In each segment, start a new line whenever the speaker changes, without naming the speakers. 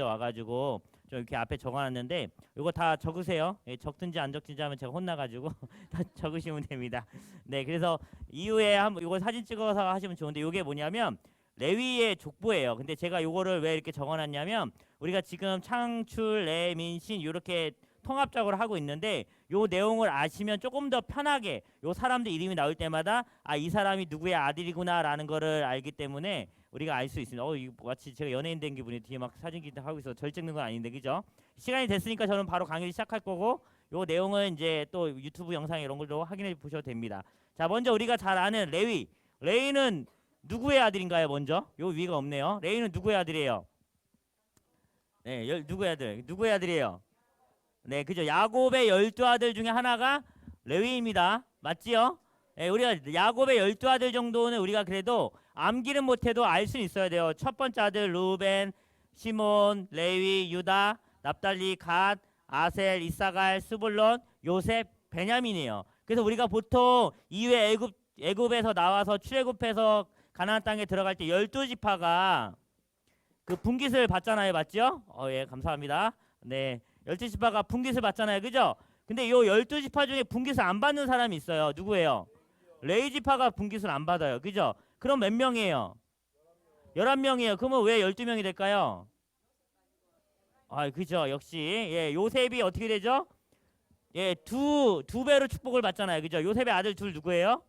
와가지고 좀 이렇게 앞에 적어놨는데 이거 다 적으세요. 예, 적든지 안 적든지 하면 제가 혼나가지고 다 적으시면 됩니다. 네, 그래서 이후에 한번 이거 사진 찍어서 하시면 좋은데 이게 뭐냐면 레위의 족보예요. 근데 제가 요거를 왜 이렇게 적어놨냐면 우리가 지금 창출, 레, 민신 이렇게 통합적으로 하고 있는데 요 내용을 아시면 조금 더 편하게 요 사람들 이름이 나올 때마다 아, 이 사람이 누구의 아들이구나라는 거를 알기 때문에 우리가 알 수 있습니다. 이거 마치 제가 연예인 된 기분이 뒤에 막 사진 기타 하고 있어 절 찍는 건 아닌데 그죠? 시간이 됐으니까 저는 바로 강의를 시작할 거고 요 내용은 이제 또 유튜브 영상 이런 걸로 확인해 보셔도 됩니다. 자, 먼저 우리가 잘 아는 레위. 레위는 누구의 아들인가요? 먼저 요 위가 없네요. 레위는 누구의 아들이에요? 네, 누구의 아들? 누구의 아들이에요? 네, 그죠? 야곱의 12아들 중에 하나가 레위입니다. 맞지요? 네, 우리가 야곱의 12아들 정도는 우리가 그래도 암기는 못해도 알 수 있어야 돼요. 첫 번째 아들 루벤, 시몬, 레위, 유다, 납달리, 갓, 아셀, 이사갈, 스불론, 요셉, 베냐민이에요. 그래서 우리가 보통 이후에 애굽에서 나와서 출애굽해서 가나안 땅에 들어갈 때 12지파가 그 분깃을 받잖아요. 맞죠? 예, 감사합니다. 네. 12지파가 분깃을 받잖아요. 그죠? 근데 요 12지파 중에 분깃을 안 받는 사람이 있어요. 누구예요? 레위지파가 분깃을 안 받아요. 그죠? 그럼 몇 명이에요? 11명이에요. 그러면 왜 12명이 될까요? 아, 그죠? 역시 예, 요셉이 어떻게 되죠? 예, 두 배로 축복을 받잖아요. 그죠? 요셉의 아들 둘 누구예요?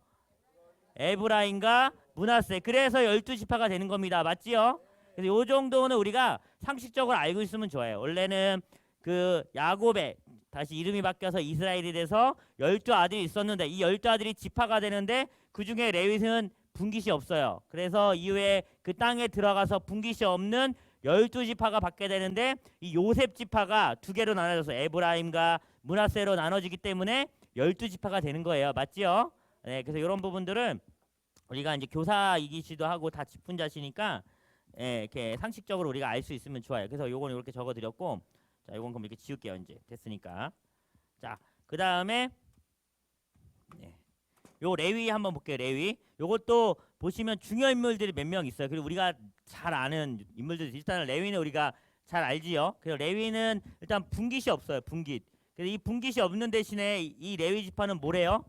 에브라임과 므낫세. 그래서 12지파가 되는 겁니다. 맞지요? 그래서 요 정도는 우리가 상식적으로 알고 있으면 좋아요. 원래는 그 야곱의 다시 이름이 바뀌어서 이스라엘이 돼서 12아들이 있었는데 이 12아들이 지파가 되는데 그중에 레위는 분깃이 없어요. 그래서 이후에 그 땅에 들어가서 분깃이 없는 12지파가 받게 되는데 이 요셉 지파가 두 개로 나눠져서 에브라임과 므낫세로 나눠지기 때문에 12지파가 되는 거예요. 맞지요? 네, 그래서 이런 부분들은 우리가 이제 교사이기시도 하고 다 직분자시니까 예, 이렇게 상식적으로 우리가 알 수 있으면 좋아요. 그래서 요거는 이렇게 적어드렸고 자, 요건 그럼 이렇게 지울게요. 이제 됐으니까. 자, 그 다음에 네. 요 레위 한번 볼게요. 레위. 요것도 보시면 중요 인물들이 몇 명 있어요. 그리고 우리가 잘 아는 인물들 일단 레위는 우리가 잘 알지요. 그래서 레위는 일단 분깃이 없어요. 분깃. 그래서 이 분깃이 없는 대신에 이 레위 지파는 뭐래요?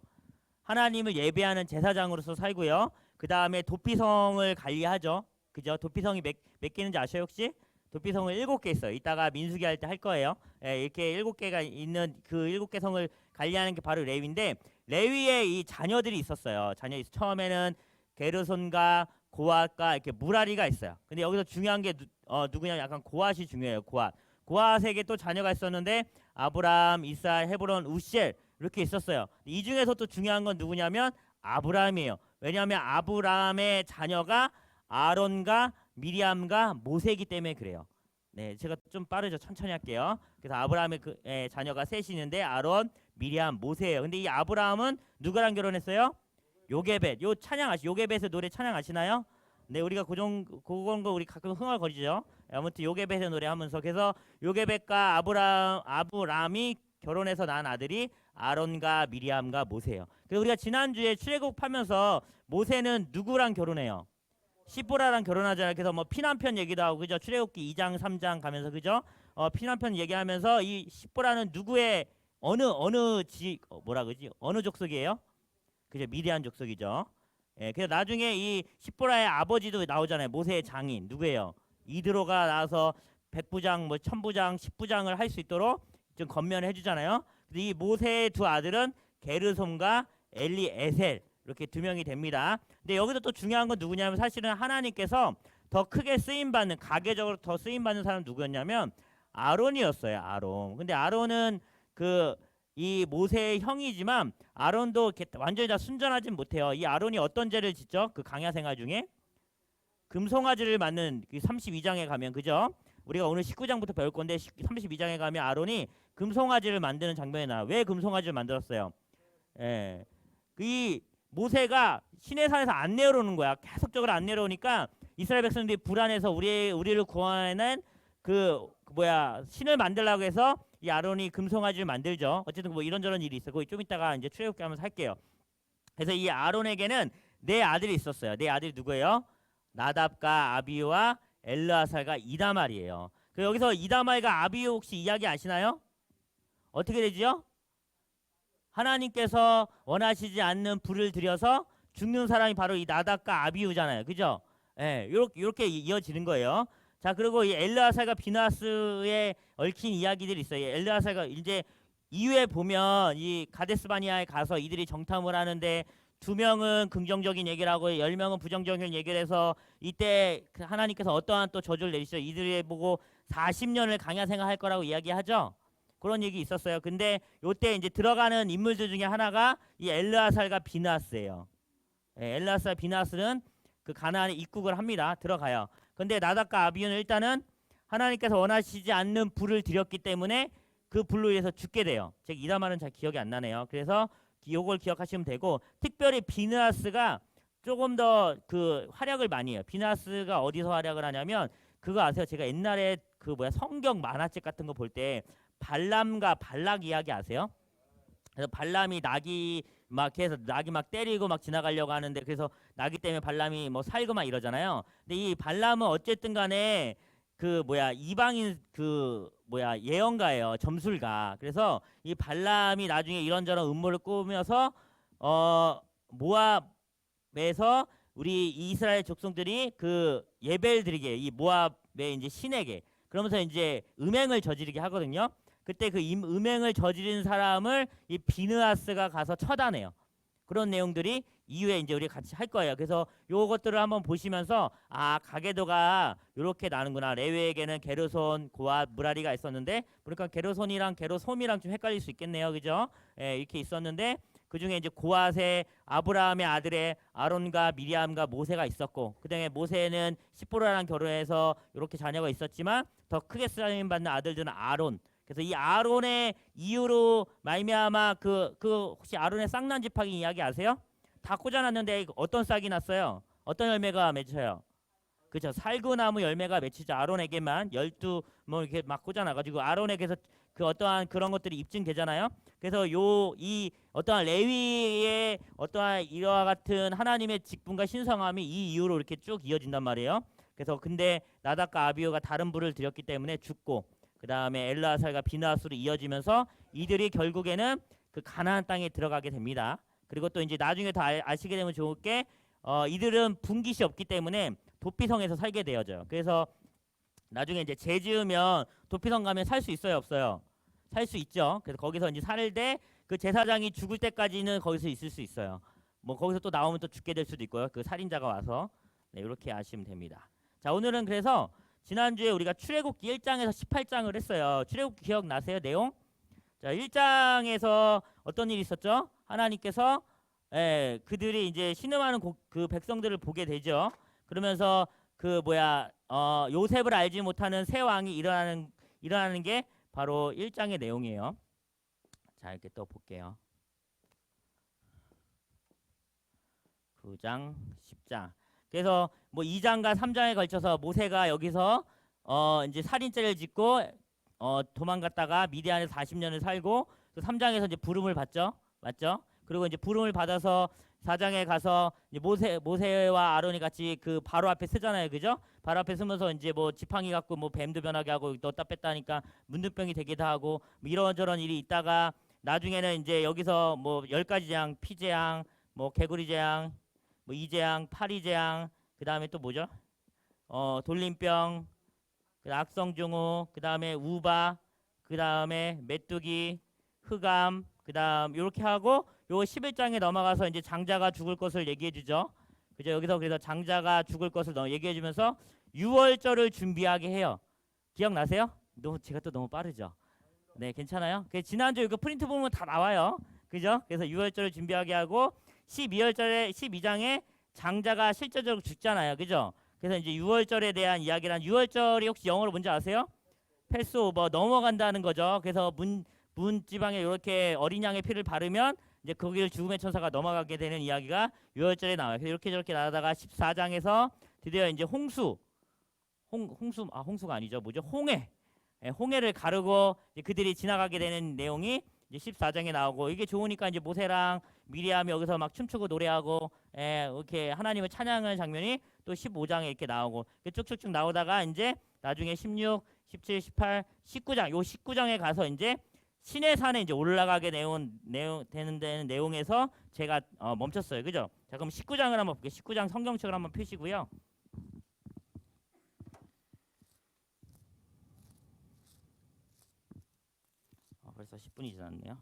하나님을 예배하는 제사장으로서 살고요. 그 다음에 도피성을 관리하죠. 그죠? 도피성이 몇 개인지 아셔요 혹시? 도피성을 7개 있어요. 이따가 민수기 할 때 할 거예요. 예, 이렇게 7개가 있는 그 7개 성을 관리하는 게 바로 레위인데 레위의 이 자녀들이 있었어요. 처음에는 게르손과 고앗과 이렇게 무라리가 있어요. 근데 여기서 중요한 게 누구냐? 약간 고앗이 중요해요. 고앗. 고앗에게 또 자녀가 있었는데 아브람, 이사, 헤브론, 우시엘 이렇게 있었어요. 이 중에서 또 중요한 건 누구냐면 아브라함이에요. 왜냐하면 아브라함의 자녀가 아론과 미리암과 모세이기 때문에 그래요. 네, 제가 좀 빠르죠. 천천히 할게요. 그래서 아브라함의 자녀가 셋이 있는데 아론, 미리암, 모세예요. 근데 이 아브라함은 누구랑 결혼했어요? 요게벳. 요 찬양 요게벳의 노래 찬양 아시나요? 네, 우리가 그건 거 우리 가끔 흥얼거리죠. 아무튼 요게벳의 노래 하면서 그래서 요게벳과 아브라함이 결혼해서 낳은 아들이 아론과 미리암과 모세예요. 그래서 우리가 지난주에 출애굽하면서 모세는 누구랑 결혼해요? 시보라랑 결혼하잖아요. 그래서 뭐 피난편 얘기도 하고 그죠? 출애굽기 2장 3장 가면서 그죠? 피난편 얘기하면서 이 시보라는 누구의 뭐라 그러지? 어느 족속이에요? 그죠? 미디안 족속이죠. 예, 그래서 나중에 이 시보라의 아버지도 나오잖아요. 모세의 장인 누구예요? 이드로가 나와서 백부장, 뭐 천부장, 십부장을 할 수 있도록 좀 건면을 해주잖아요. 근데 이 모세의 두 아들은 게르솜과 엘리에셀 이렇게 두 명이 됩니다. 근데 여기서 또 중요한 건 누구냐면 사실은 하나님께서 더 크게 쓰임받는 가계적으로 더 쓰임받는 사람은 누구였냐면 아론이었어요. 아론. 근데 아론은 그 이 모세의 형이지만 아론도 완전히 다 순전하진 못해요. 이 아론이 어떤 죄를 짓죠? 그 강야 생활 중에 금송아지를 맞는 그 32장에 가면 그죠? 우리가 오늘 19장부터 배울 건데 32장에 가면 아론이 금송아지를 만드는 장면이 나와요. 왜 금송아지를 만들었어요? 예. 이 모세가 시내산에서 안 내려오는 거야. 계속적으로 안 내려오니까 이스라엘 백성들이 불안해서 우리를 구원하는 신을 만들려고 해서 이 아론이 금송아지를 만들죠. 어쨌든 뭐 이런저런 일이 있어. 거기 좀 이따가 이제 출애굽기 하면서 할게요. 그래서 이 아론에게는 네 아들이 있었어요. 네 아들이 누구예요? 나답과 아비와 엘르아살과 이다말이에요. 그 여기서 이다말과 아비후 혹시 이야기 아시나요? 어떻게 되지요? 하나님께서 원하시지 않는 불을 들여서 죽는 사람이 바로 이 나답과 아비후잖아요. 그죠? 예, 요렇게 이어지는 거예요. 자, 그리고 이 엘르아살과 비나스에 얽힌 이야기들이 있어요. 엘르아살과 이제 이후에 보면 이 가데스바니아에 가서 이들이 정탐을 하는데 2명은 긍정적인 얘기를 하고 10명은 부정적인 얘기를 해서 이때 하나님께서 어떠한 또 저주를 내리시죠. 이들이 보고 40년을 강야 생활할 거라고 이야기하죠. 그런 얘기 있었어요. 근데 요때 이제 들어가는 인물들 중에 하나가 이 엘르아살과 비나스예요. 예, 엘르아살 비나스는 그 가나안에 입국을 합니다. 들어가요. 근데 나답과 아비후는 일단은 하나님께서 원하시지 않는 불을 들였기 때문에 그 불로 인해서 죽게 돼요. 즉 이다말은 잘 기억이 안 나네요. 그래서 요걸 기억하시면 되고, 특별히 비느하스가 조금 더 그 활약을 많이 해요. 비느하스가 어디서 활약을 하냐면 그거 아세요? 제가 옛날에 그 성경 만화책 같은 거 볼 때 발람과 발락 이야기 아세요? 그래서 발람이 낙이 막 해서 낙이 막 때리고 막 지나가려고 하는데, 그래서 낙이 때문에 발람이 뭐 살고 막 이러잖아요. 근데 이 발람은 어쨌든 간에 그 이방인 그 예언가예요. 점술가. 그래서 이 발람이 나중에 이런저런 음모를 꾸며서 모압에서 우리 이스라엘 족속들이 그 예배를 드리게, 이 모압의 이제 신에게, 그러면서 이제 음행을 저지르게 하거든요. 그때 그 음행을 저지른 사람을 이 비느하스가 가서 처단해요. 그런 내용들이 이후에 이제 우리 같이 할 거예요. 그래서 요것들을 한번 보시면서 가게도가 이렇게 나는구나. 레위에게는 게르손, 고앗, 무라리가 있었는데, 그러니까 게르손이랑 게르솜이랑 좀 헷갈릴 수 있겠네요. 그죠? 예, 이렇게 있었는데 그 중에 이제 고앗에 아브라함의 아들의 아론과 미리암과 모세가 있었고, 그다음에 모세는 시보라랑 결혼해서 이렇게 자녀가 있었지만 더 크게 쓰임 받는 아들들은 아론. 그래서 이 아론의 이유로 말미암아 그 혹시 아론의 쌍난 지팡이 이야기 아세요? 다 꽂아놨는데 어떤 싹이 났어요? 어떤 열매가 맺혀요? 그죠? 살구나무 열매가 맺히죠. 아론에게만 12 뭐 이렇게 막 꽂아놔가지고 아론에게서 그 어떠한 그런 것들이 입증되잖아요. 그래서 이 어떠한 레위의 어떠한 이와 같은 하나님의 직분과 신성함이 이 이유로 이렇게 쭉 이어진단 말이에요. 그래서 근데 나답과 아비후가 다른 불을 들였기 때문에 죽고, 그 다음에 엘르아살과 비느하스로 이어지면서 이들이 결국에는 그 가나안 땅에 들어가게 됩니다. 그리고 또 이제 나중에 더 아시게 되면 좋을 게 이들은 분깃이 없기 때문에 도피성에서 살게 되어져요. 그래서 나중에 이제 재 지으면 도피성 가면 살 수 있어요, 없어요? 살 수 있죠. 그래서 거기서 이제 살되 그 제사장이 죽을 때까지는 거기서 있을 수 있어요. 뭐 거기서 또 나오면 또 죽게 될 수도 있고요. 그 살인자가 와서. 네, 이렇게 아시면 됩니다. 자, 오늘은 그래서 지난주에 우리가 출애굽기 1장에서 18장을 했어요. 출애굽기 기억나세요? 내용? 자, 1장에서 어떤 일이 있었죠? 하나님께서 그들이 이제 신음하는 그 백성들을 보게 되죠. 그러면서 그 요셉을 알지 못하는 새 왕이 일어나는 게 바로 1장의 내용이에요. 자, 이렇게 또 볼게요. 9장, 10장. 그래서 뭐 2장과 3장에 걸쳐서 모세가 여기서 이제 살인죄를 짓고 도망갔다가 미디안에서 40년을 살고, 또 3장에서 이제 부름을 받죠. 맞죠? 그리고 이제 부름을 받아서 4장에 가서 이제 모세와 아론이 같이 그 바로 앞에 서잖아요. 그죠? 바로 앞에 서면서 이제 뭐 지팡이 갖고 뭐 뱀도 변하게 하고 넣었다 뺐다 하니까 문둥병이 되기도 하고 뭐 이런저런 일이 있다가 나중에는 이제 여기서 뭐 10가지 재앙, 피재앙, 뭐 개구리 재앙, 뭐 이재앙, 파리재앙, 그다음에 또 뭐죠? 돌림병, 악성중후, 그다음에 우바, 그다음에 메뚜기, 흑암, 그다음 이렇게 하고 요 11장에 넘어가서 이제 장자가 죽을 것을 얘기해 주죠. 그죠? 여기서 그래서 장자가 죽을 것을 얘기해 주면서 유월절을 준비하게 해요. 기억나세요? 제가 또 너무 빠르죠. 네, 괜찮아요? 지난주 이거 프린트 보면 다 나와요. 그죠? 그래서 유월절을 준비하게 하고 12장에 장자가 실제적으로 죽잖아요. 그죠? 그래서 이제 유월절에 대한 이야기란, 유월절이 혹시 영어로 뭔지 아세요? 패스오버, 넘어간다는 거죠. 그래서 문 지방에 이렇게 어린 양의 피를 바르면 이제 거기를 죽음의 천사가 넘어가게 되는 이야기가 유월절에 나와요. 그래서 이렇게 저렇게 나다가 14장에서 드디어 이제 홍수가 아니죠. 뭐죠? 홍해를 가르고 이제 그들이 지나가게 되는 내용이 이제 14장에 나오고, 이게 좋으니까 이제 모세랑 미리암이 여기서 막 춤추고 노래하고 이렇게 하나님을 찬양하는 장면이 또 15장에 이렇게 나오고 쭉쭉쭉 나오다가 이제 나중에 16, 17, 18, 19장. 요 19장에 가서 이제 시내산에 이제 올라가게 되는 데는 내용에서 제가 멈췄어요. 그죠? 자, 그럼 19장을 한번 볼게요. 19장 성경책을 한번 펴시고요. 벌써 10분이 지났네요.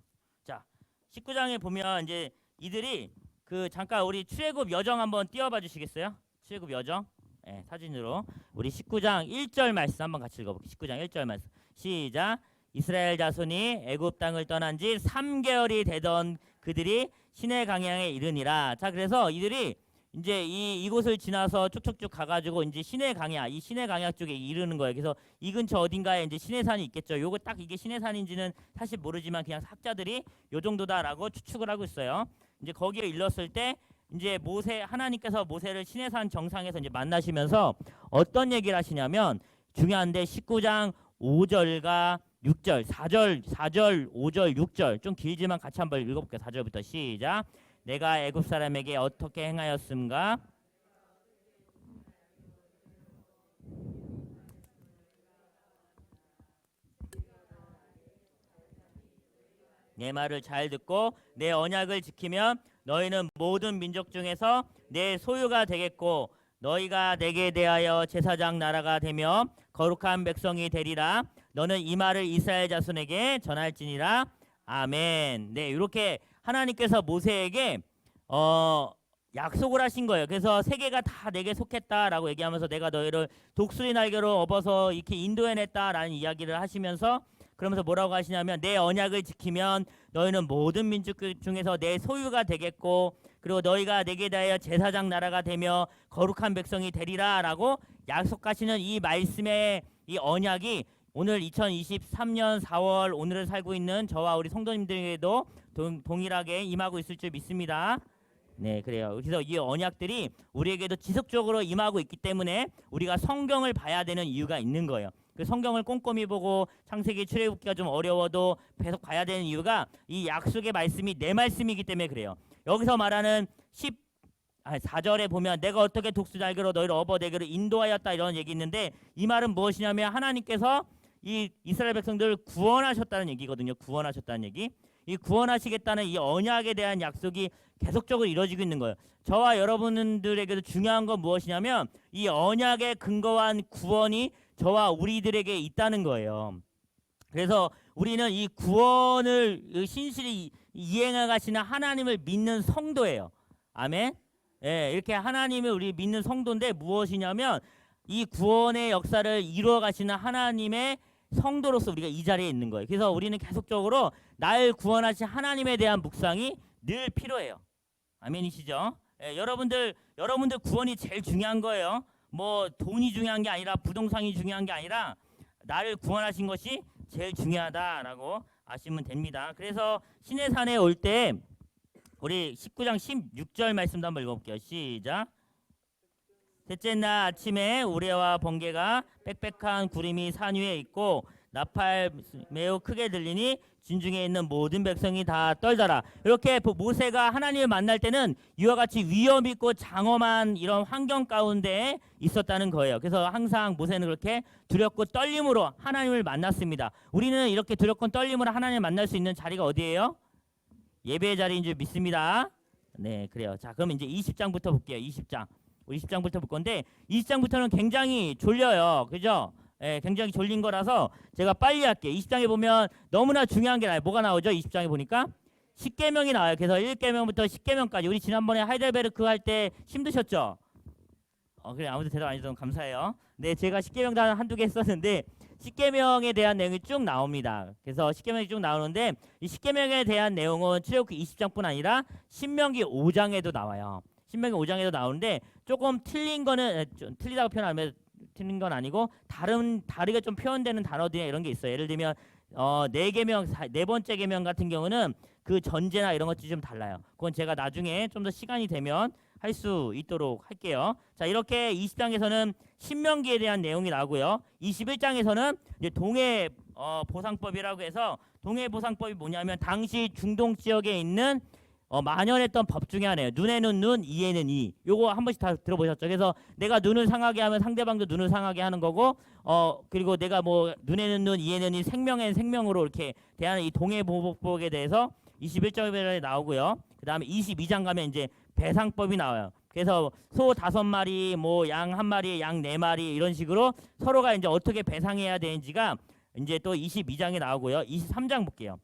자, 19장에 보면 이제 이들이 그 잠깐 우리 출애굽 여정 한번 띄워봐 주시겠어요? 출애굽 여정. 네, 사진으로 우리 19장 1절 말씀 한번 같이 읽어볼게요. 19장 1절 말씀 시작. 이스라엘 자손이 애굽 땅을 떠난 지 3개월이 되던 그들이 시내 강양에 이르니라. 자, 그래서 이들이 이제 이곳을 지나서 쭉쭉쭉 가가지고 이제 시내 강야, 이 시내 강야 쪽에 이르는 거예요. 그래서 이 근처 어딘가에 이제 시내산이 있겠죠. 요거 딱 이게 시내산인지는 사실 모르지만 그냥 학자들이 요 정도다라고 추측을 하고 있어요. 이제 거기에 일렀을 때 이제 하나님께서 모세를 시내산 정상에서 이제 만나시면서 어떤 얘기를 하시냐면 중요한데 19장 5절과 6절, 4절, 5절, 6절 좀 길지만 같이 한번 읽어볼게요. 4절부터 시작. 내가 애굽 사람에게 어떻게 행하였음가? 내 말을 잘 듣고 내 언약을 지키면 너희는 모든 민족 중에서 내 소유가 되겠고 너희가 내게 대하여 제사장 나라가 되며 거룩한 백성이 되리라. 너는 이 말을 이스라엘 자손에게 전할지니라. 아멘. 네, 이렇게 하나님께서 모세에게 약속을 하신 거예요. 그래서 세계가 다 내게 속했다라고 얘기하면서 내가 너희를 독수리 날개로 업어서 이렇게 인도해냈다라는 이야기를 하시면서 그러면서 뭐라고 하시냐면 내 언약을 지키면 너희는 모든 민족 중에서 내 소유가 되겠고 그리고 너희가 내게 대하여 제사장 나라가 되며 거룩한 백성이 되리라라고 약속하시는 이 말씀의 이 언약이 오늘 2023년 4월 오늘을 살고 있는 저와 우리 성도님들에게도 동일하게 임하고 있을 줄 믿습니다. 네, 그래요. 그래서 이 언약들이 우리에게도 지속적으로 임하고 있기 때문에 우리가 성경을 봐야 되는 이유가 있는 거예요. 그 성경을 꼼꼼히 보고 창세기 출애굽기가 좀 어려워도 계속 봐야 되는 이유가 이 약속의 말씀이 내 말씀이기 때문에 그래요. 여기서 말하는 4절에 보면 내가 어떻게 독수 날개로 너희를 업어 내게로 인도하였다 이런 얘기 있는데 이 말은 무엇이냐면 하나님께서 이 이스라엘 백성들을 구원하셨다는 얘기거든요. 구원하셨다는 얘기. 이 구원하시겠다는 이 언약에 대한 약속이 계속적으로 이루어지고 있는 거예요. 저와 여러분들에게도 중요한 건 무엇이냐면 이 언약에 근거한 구원이 저와 우리들에게 있다는 거예요. 그래서 우리는 이 구원을 신실히 이행해 가시는 하나님을 믿는 성도예요. 아멘. 예, 이렇게 하나님을 우리 믿는 성도인데 무엇이냐면 이 구원의 역사를 이루어 가시는 하나님의 성도로서 우리가 이 자리에 있는 거예요. 그래서 우리는 계속적으로 날 구원하신 하나님에 대한 묵상이 늘 필요해요. 아멘이시죠? 예, 여러분들 구원이 제일 중요한 거예요. 뭐 돈이 중요한 게 아니라 부동산이 중요한 게 아니라 나를 구원하신 것이 제일 중요하다라고 아시면 됩니다. 그래서 시내산에 올 때 우리 19장 16절 말씀도 한번 읽어볼게요. 시작. 셋째 날 아침에 우레와 번개가 빽빽한 구름이 산 위에 있고 나팔 매우 크게 들리니 진중에 있는 모든 백성이 다 떨더라. 이렇게 모세가 하나님을 만날 때는 이와 같이 위험 있고 장엄한 이런 환경 가운데 있었다는 거예요. 그래서 항상 모세는 그렇게 두렵고 떨림으로 하나님을 만났습니다. 우리는 이렇게 두렵고 떨림으로 하나님을 만날 수 있는 자리가 어디예요? 예배의 자리인 줄 믿습니다. 네, 그래요. 자, 그럼 이제 20장부터 볼게요. 20장. 우리 20장부터 볼 건데 20장부터는 굉장히 졸려요. 그죠? 예, 굉장히 졸린 거라서 제가 빨리 할게요. 20장에 보면 너무나 중요한 게 나와요. 뭐가 나오죠? 20장에 보니까 십계명이 나와요. 그래서 1계명부터 10계명까지. 우리 지난번에 하이델베르크 할 때 힘드셨죠? 그래, 아무튼 대답 안 해주셔서 감사해요. 네, 제가 십계명도 한두 개 썼는데 십계명에 대한 내용이 쭉 나옵니다. 그래서 십계명이 쭉 나오는데 이 십계명에 대한 내용은 출애굽기 20장뿐 아니라 신명기 5장에도 나와요. 신명기 5장에도 나오는데 조금 틀린 거는 틀리다고 표현하면 틀린 건 아니고 다르게 좀 표현되는 단어들이 이런 게 있어요. 예를 들면 네 번째 계명 같은 경우는 그 전제나 이런 것들이 좀 달라요. 그건 제가 나중에 좀 더 시간이 되면 할 수 있도록 할게요. 자, 이렇게 20장에서는 신명기에 대한 내용이 나오고요. 21장에서는 이제 동해 보상법이라고 해서 동해 보상법이 뭐냐면 당시 중동 지역에 있는 만연했던 법 중에 하나예요. 눈에는 눈, 이에는 이. 요거 한 번씩 다 들어보셨죠? 그래서 내가 눈을 상하게 하면 상대방도 눈을 상하게 하는 거고, 그리고 내가 뭐 눈에는 눈, 이에는 이, 생명엔 생명으로 이렇게 대하는 이 동해보복법에 대해서 21점에 나오고요. 그 다음에 22장 가면 이제 배상법이 나와요. 그래서 소 5마리, 뭐 양 1마리, 양 4마리 이런 식으로 서로가 이제 어떻게 배상해야 되는지가 이제 또 22장에 나오고요. 23장 볼게요.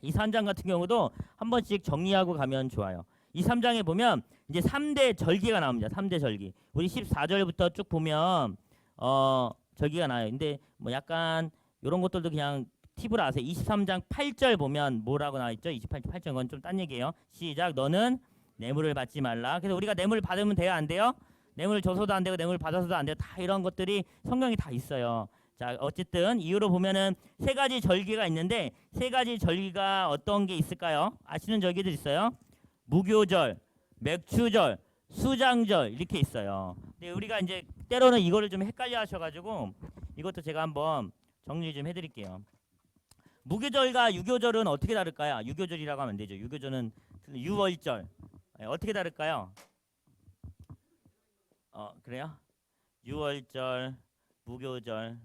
이 3장 같은 경우도 한 번씩 정리하고 가면 좋아요. 이 3장에 보면 이제 3대 절기가 나옵니다. 3대 절기. 우리 14절부터 쭉 보면 절기가 나요. 근데 뭐 약간 이런 것들도 그냥 팁을 아세요. 23장 8절 보면 뭐라고 나와 있죠? 28절 건 좀 딴 얘기예요. 시작. 너는 뇌물을 받지 말라. 그래서 우리가 뇌물 받으면 돼요, 안 돼요? 뇌물 줘서도 안 되고 뇌물 받아서도 안 돼요. 다 이런 것들이 성경에 다 있어요. 자, 어쨌든 이유로 보면은 세 가지 절기가 있는데 세 가지 절기가 어떤 게 있을까요? 아시는 절기들 있어요? 무교절, 맥추절, 수장절 이렇게 있어요. 근데 우리가 이제 때로는 이거를 좀 헷갈려 하셔가지고 이것도 제가 한번 정리 좀 해드릴게요. 무교절과 유교절은 어떻게 다를까요? 유교절이라고 하면 안 되죠. 유교절은 유월절. 어떻게 다를까요? 그래요? 유월절, 무교절.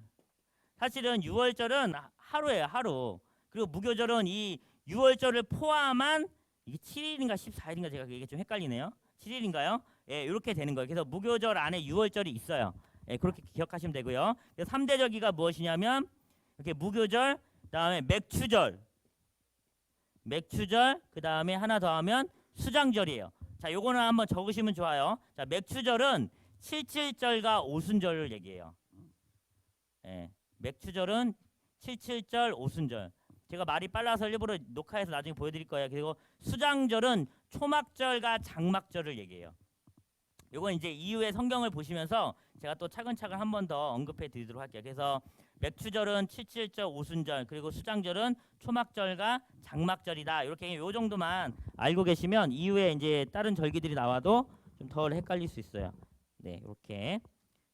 사실은 유월절은 하루예요, 하루. 그리고 무교절은 이 유월절을 포함한 이게 7일인가 14일인가 제가 이게 좀 헷갈리네요. 7일인가요? 예, 이렇게 되는 거예요. 그래서 무교절 안에 유월절이 있어요. 예, 그렇게 기억하시면 되고요. 3대 절기가 무엇이냐면 이렇게 무교절, 그다음에 맥추절, 그다음에 하나 더 하면 수장절이에요. 자, 요거는 한번 적으시면 좋아요. 자, 맥추절은 칠칠절과 오순절을 얘기해요. 예. 맥추절은 칠칠절, 오순절. 제가 말이 빨라서 일부러 녹화해서 나중에 보여드릴 거예요. 그리고 수장절은 초막절과 장막절을 얘기해요. 요건 이제 이후에 성경을 보시면서 제가 또 차근차근 한 번 더 언급해 드리도록 할게요. 그래서 맥추절은 칠칠절, 오순절, 그리고 수장절은 초막절과 장막절이다. 이렇게 요 정도만 알고 계시면 이후에 이제 다른 절기들이 나와도 좀 덜 헷갈릴 수 있어요. 네, 이렇게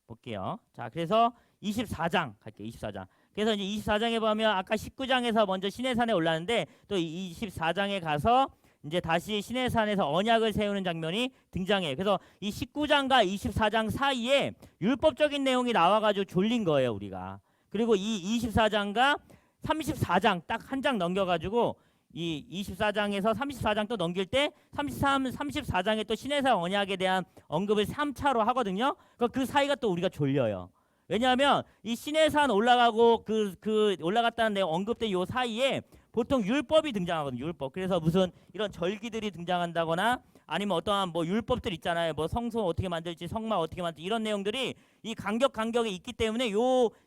볼게요. 자, 그래서 24장 갈게요. 24장. 그래서 이제 24장에 보면 아까 19장에서 먼저 시내산에 올랐는데 또 24장에 가서 이제 다시 시내산에서 언약을 세우는 장면이 등장해요. 그래서 이 19장과 24장 사이에 율법적인 내용이 나와가지고 졸린 거예요, 우리가. 그리고 이 24장과 34장 딱 한 장 넘겨가지고 이 24장에서 34장 또 넘길 때 34장에 또 시내산 언약에 대한 언급을 3차로 하거든요. 그 사이가 또 우리가 졸려요. 왜냐하면 이 시내산 올라가고 그 올라갔다는 내용 언급된 요 사이에 보통 율법이 등장하거든요. 율법. 그래서 무슨 이런 절기들이 등장한다거나 아니면 어떠한 뭐 율법들 있잖아요. 뭐 성소 어떻게 만들지, 성막 어떻게 만들지 이런 내용들이 이 간격이 있기 때문에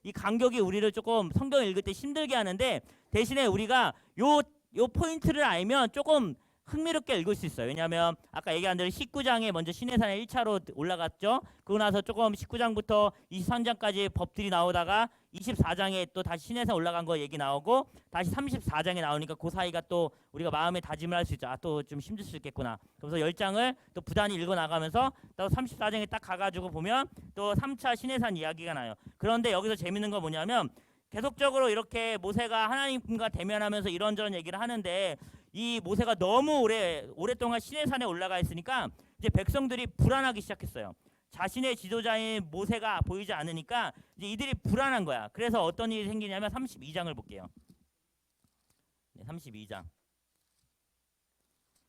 이 간격이 우리를 조금 성경을 읽을 때 힘들게 하는데 대신에 우리가 요 포인트를 알면 조금 흥미롭게 읽을 수 있어요. 왜냐하면 아까 얘기한 대로 19장에 먼저 시내산에 1차로 올라갔죠. 그러고 나서 조금 19장부터 23장까지 법들이 나오다가 24장에 또 다시 시내산 올라간 거 얘기 나오고 다시 34장에 나오니까 그 사이가 또 우리가 마음의 다짐을 할 수 있죠. 또 좀 힘들 수 있겠구나. 그래서 10장을 또 부단히 읽어 나가면서 또 34장에 딱 가가지고 보면 또 3차 시내산 이야기가 나요. 그런데 여기서 재밌는 건 뭐냐면 계속적으로 이렇게 모세가 하나님과 대면하면서 이런저런 얘기를 하는데 이 모세가 너무 오랫동안 시내산에 올라가 있으니까 이제 백성들이 불안하기 시작했어요. 자신의 지도자인 모세가 보이지 않으니까 이제 이들이 불안한 거야. 그래서 어떤 일이 생기냐면 32장을 볼게요. 네, 32장.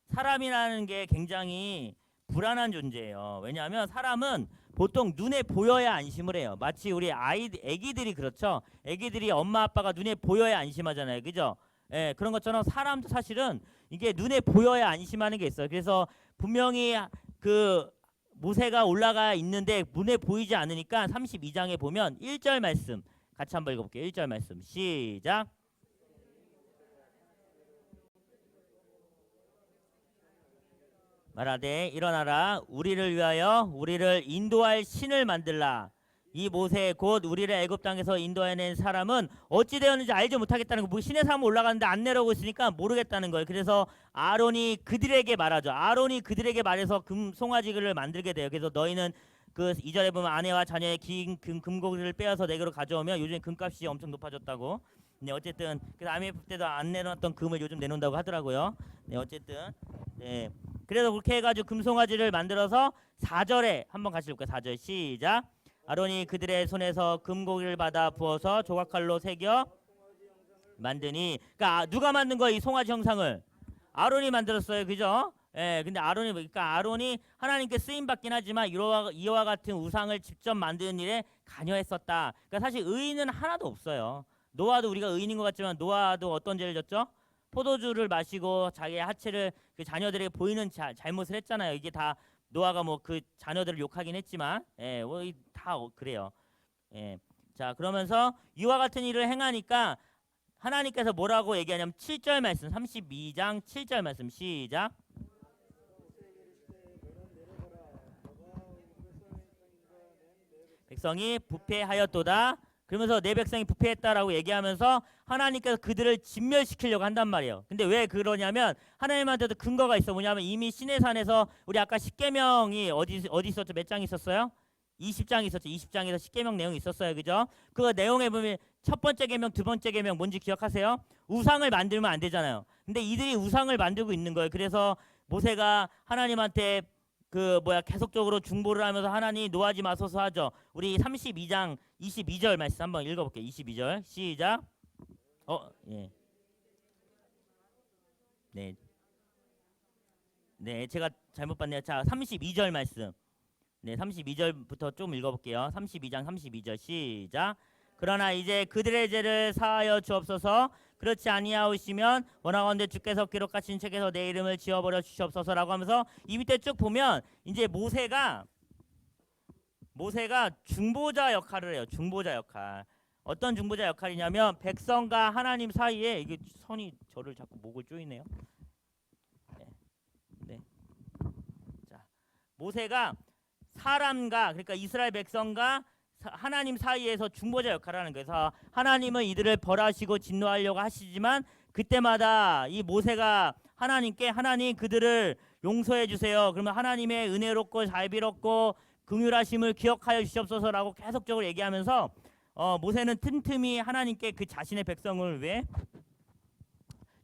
사람이라는 게 굉장히 불안한 존재예요. 왜냐하면 사람은 보통 눈에 보여야 안심을 해요. 마치 우리 애기들이 그렇죠. 애기들이 엄마 아빠가 눈에 보여야 안심하잖아요. 그죠? 예, 그런 것처럼 사람도 사실은 이게 눈에 보여야 안심하는 게 있어요. 그래서 분명히 그 모세가 올라가 있는데 눈에 보이지 않으니까 32장에 보면 1절 말씀 같이 한번 읽어볼게요. 1절 말씀 시작. 말하되 일어나라 우리를 위하여 우리를 인도할 신을 만들라. 이 모세 곧 우리를 애굽 땅에서 인도해낸 사람은 어찌 되었는지 알지 못하겠다는 거. 뭐 신의 삶 올라가는데 안 내려오고 있으니까 모르겠다는 거예요. 그래서 아론이 그들에게 말하죠. 아론이 그들에게 말해서 송아지를 만들게 돼요. 그래서 너희는 그 2절에 보면 아내와 자녀의 긴 금고기를 빼어서 내게로 가져오면 요즘 금값이 엄청 높아졌다고. 네, 어쨌든 그래서 IMF 때도 안 내놓았던 금을 요즘 내놓는다고 하더라고요. 네, 어쨌든 네. 그래서 그렇게 해가지고 금송아지를 만들어서 4절에 한번 같이 볼까요? 4절 시작. 아론이 그들의 손에서 금고기를 받아 부어서 조각칼로 새겨 만드니. 그러니까 누가 만든 거야 이 송아지 형상을? 아론이 만들었어요, 그죠? 예, 근데 아론이 그러니까 아론이 하나님께 쓰임 받긴 하지만 이와 같은 우상을 직접 만드는 일에 관여했었다. 그러니까 사실 의인은 하나도 없어요. 노아도 우리가 의인인 것 같지만 노아도 어떤 죄를 졌죠? 포도주를 마시고 자기의 하체를 그 자녀들에게 보이는 잘못을 했잖아요. 이게 다 노아가 뭐 그 자녀들을 욕하긴 했지만, 예, 다 그래요. 예, 자 그러면서 이와 같은 일을 행하니까 하나님께서 뭐라고 얘기하냐면 7절 말씀 32장 7절 말씀 시작. 백성이 부패하였도다. 그러면서 내 백성이 부패했다라고 얘기하면서 하나님께서 그들을 진멸시키려고 한단 말이에요. 근데 왜 그러냐면 하나님한테도 근거가 있어. 뭐냐면 이미 시내산에서 우리 아까 십계명이 어디 있었죠? 몇 장 있었어요? 20장 있었죠. 20장에서 십계명 내용이 있었어요. 그죠? 그 내용에 보면 첫 번째 계명, 두 번째 계명 뭔지 기억하세요? 우상을 만들면 안 되잖아요. 근데 이들이 우상을 만들고 있는 거예요. 그래서 모세가 하나님한테 계속적으로 중보를 하면서 하나님 노하지 마소서 하죠. 우리 32장 22절 말씀 한번 읽어볼게요. 22절 시작. 예. 네. 네, 제가 잘못 봤네요. 자, 32절 말씀. 네, 32절부터 좀 읽어볼게요. 32장 32절 시작. 그러나 이제 그들의 죄를 사하여 주옵소서. 그렇지 아니하오시면 원하건대 주께서 기록하신 책에서 내 이름을 지워버려 주시옵소서라고 하면서 이 밑에 쭉 보면 이제 모세가 중보자 역할을 해요. 중보자 역할. 어떤 중보자 역할이냐면 백성과 하나님 사이에 이게 선이 저를 자꾸 목을 조이네요. 네. 네. 자, 모세가 사람과 그러니까 이스라엘 백성과 하나님 사이에서 중보자 역할을 하는 거예요. 그래서 하나님은 이들을 벌하시고 진노하려고 하시지만 그때마다 이 모세가 하나님께 하나님 그들을 용서해 주세요. 그러면 하나님의 은혜롭고 자비롭고 긍휼하심을 기억하여 주시옵소서라고 계속적으로 얘기하면서 모세는 틈틈이 하나님께 그 자신의 백성을 위해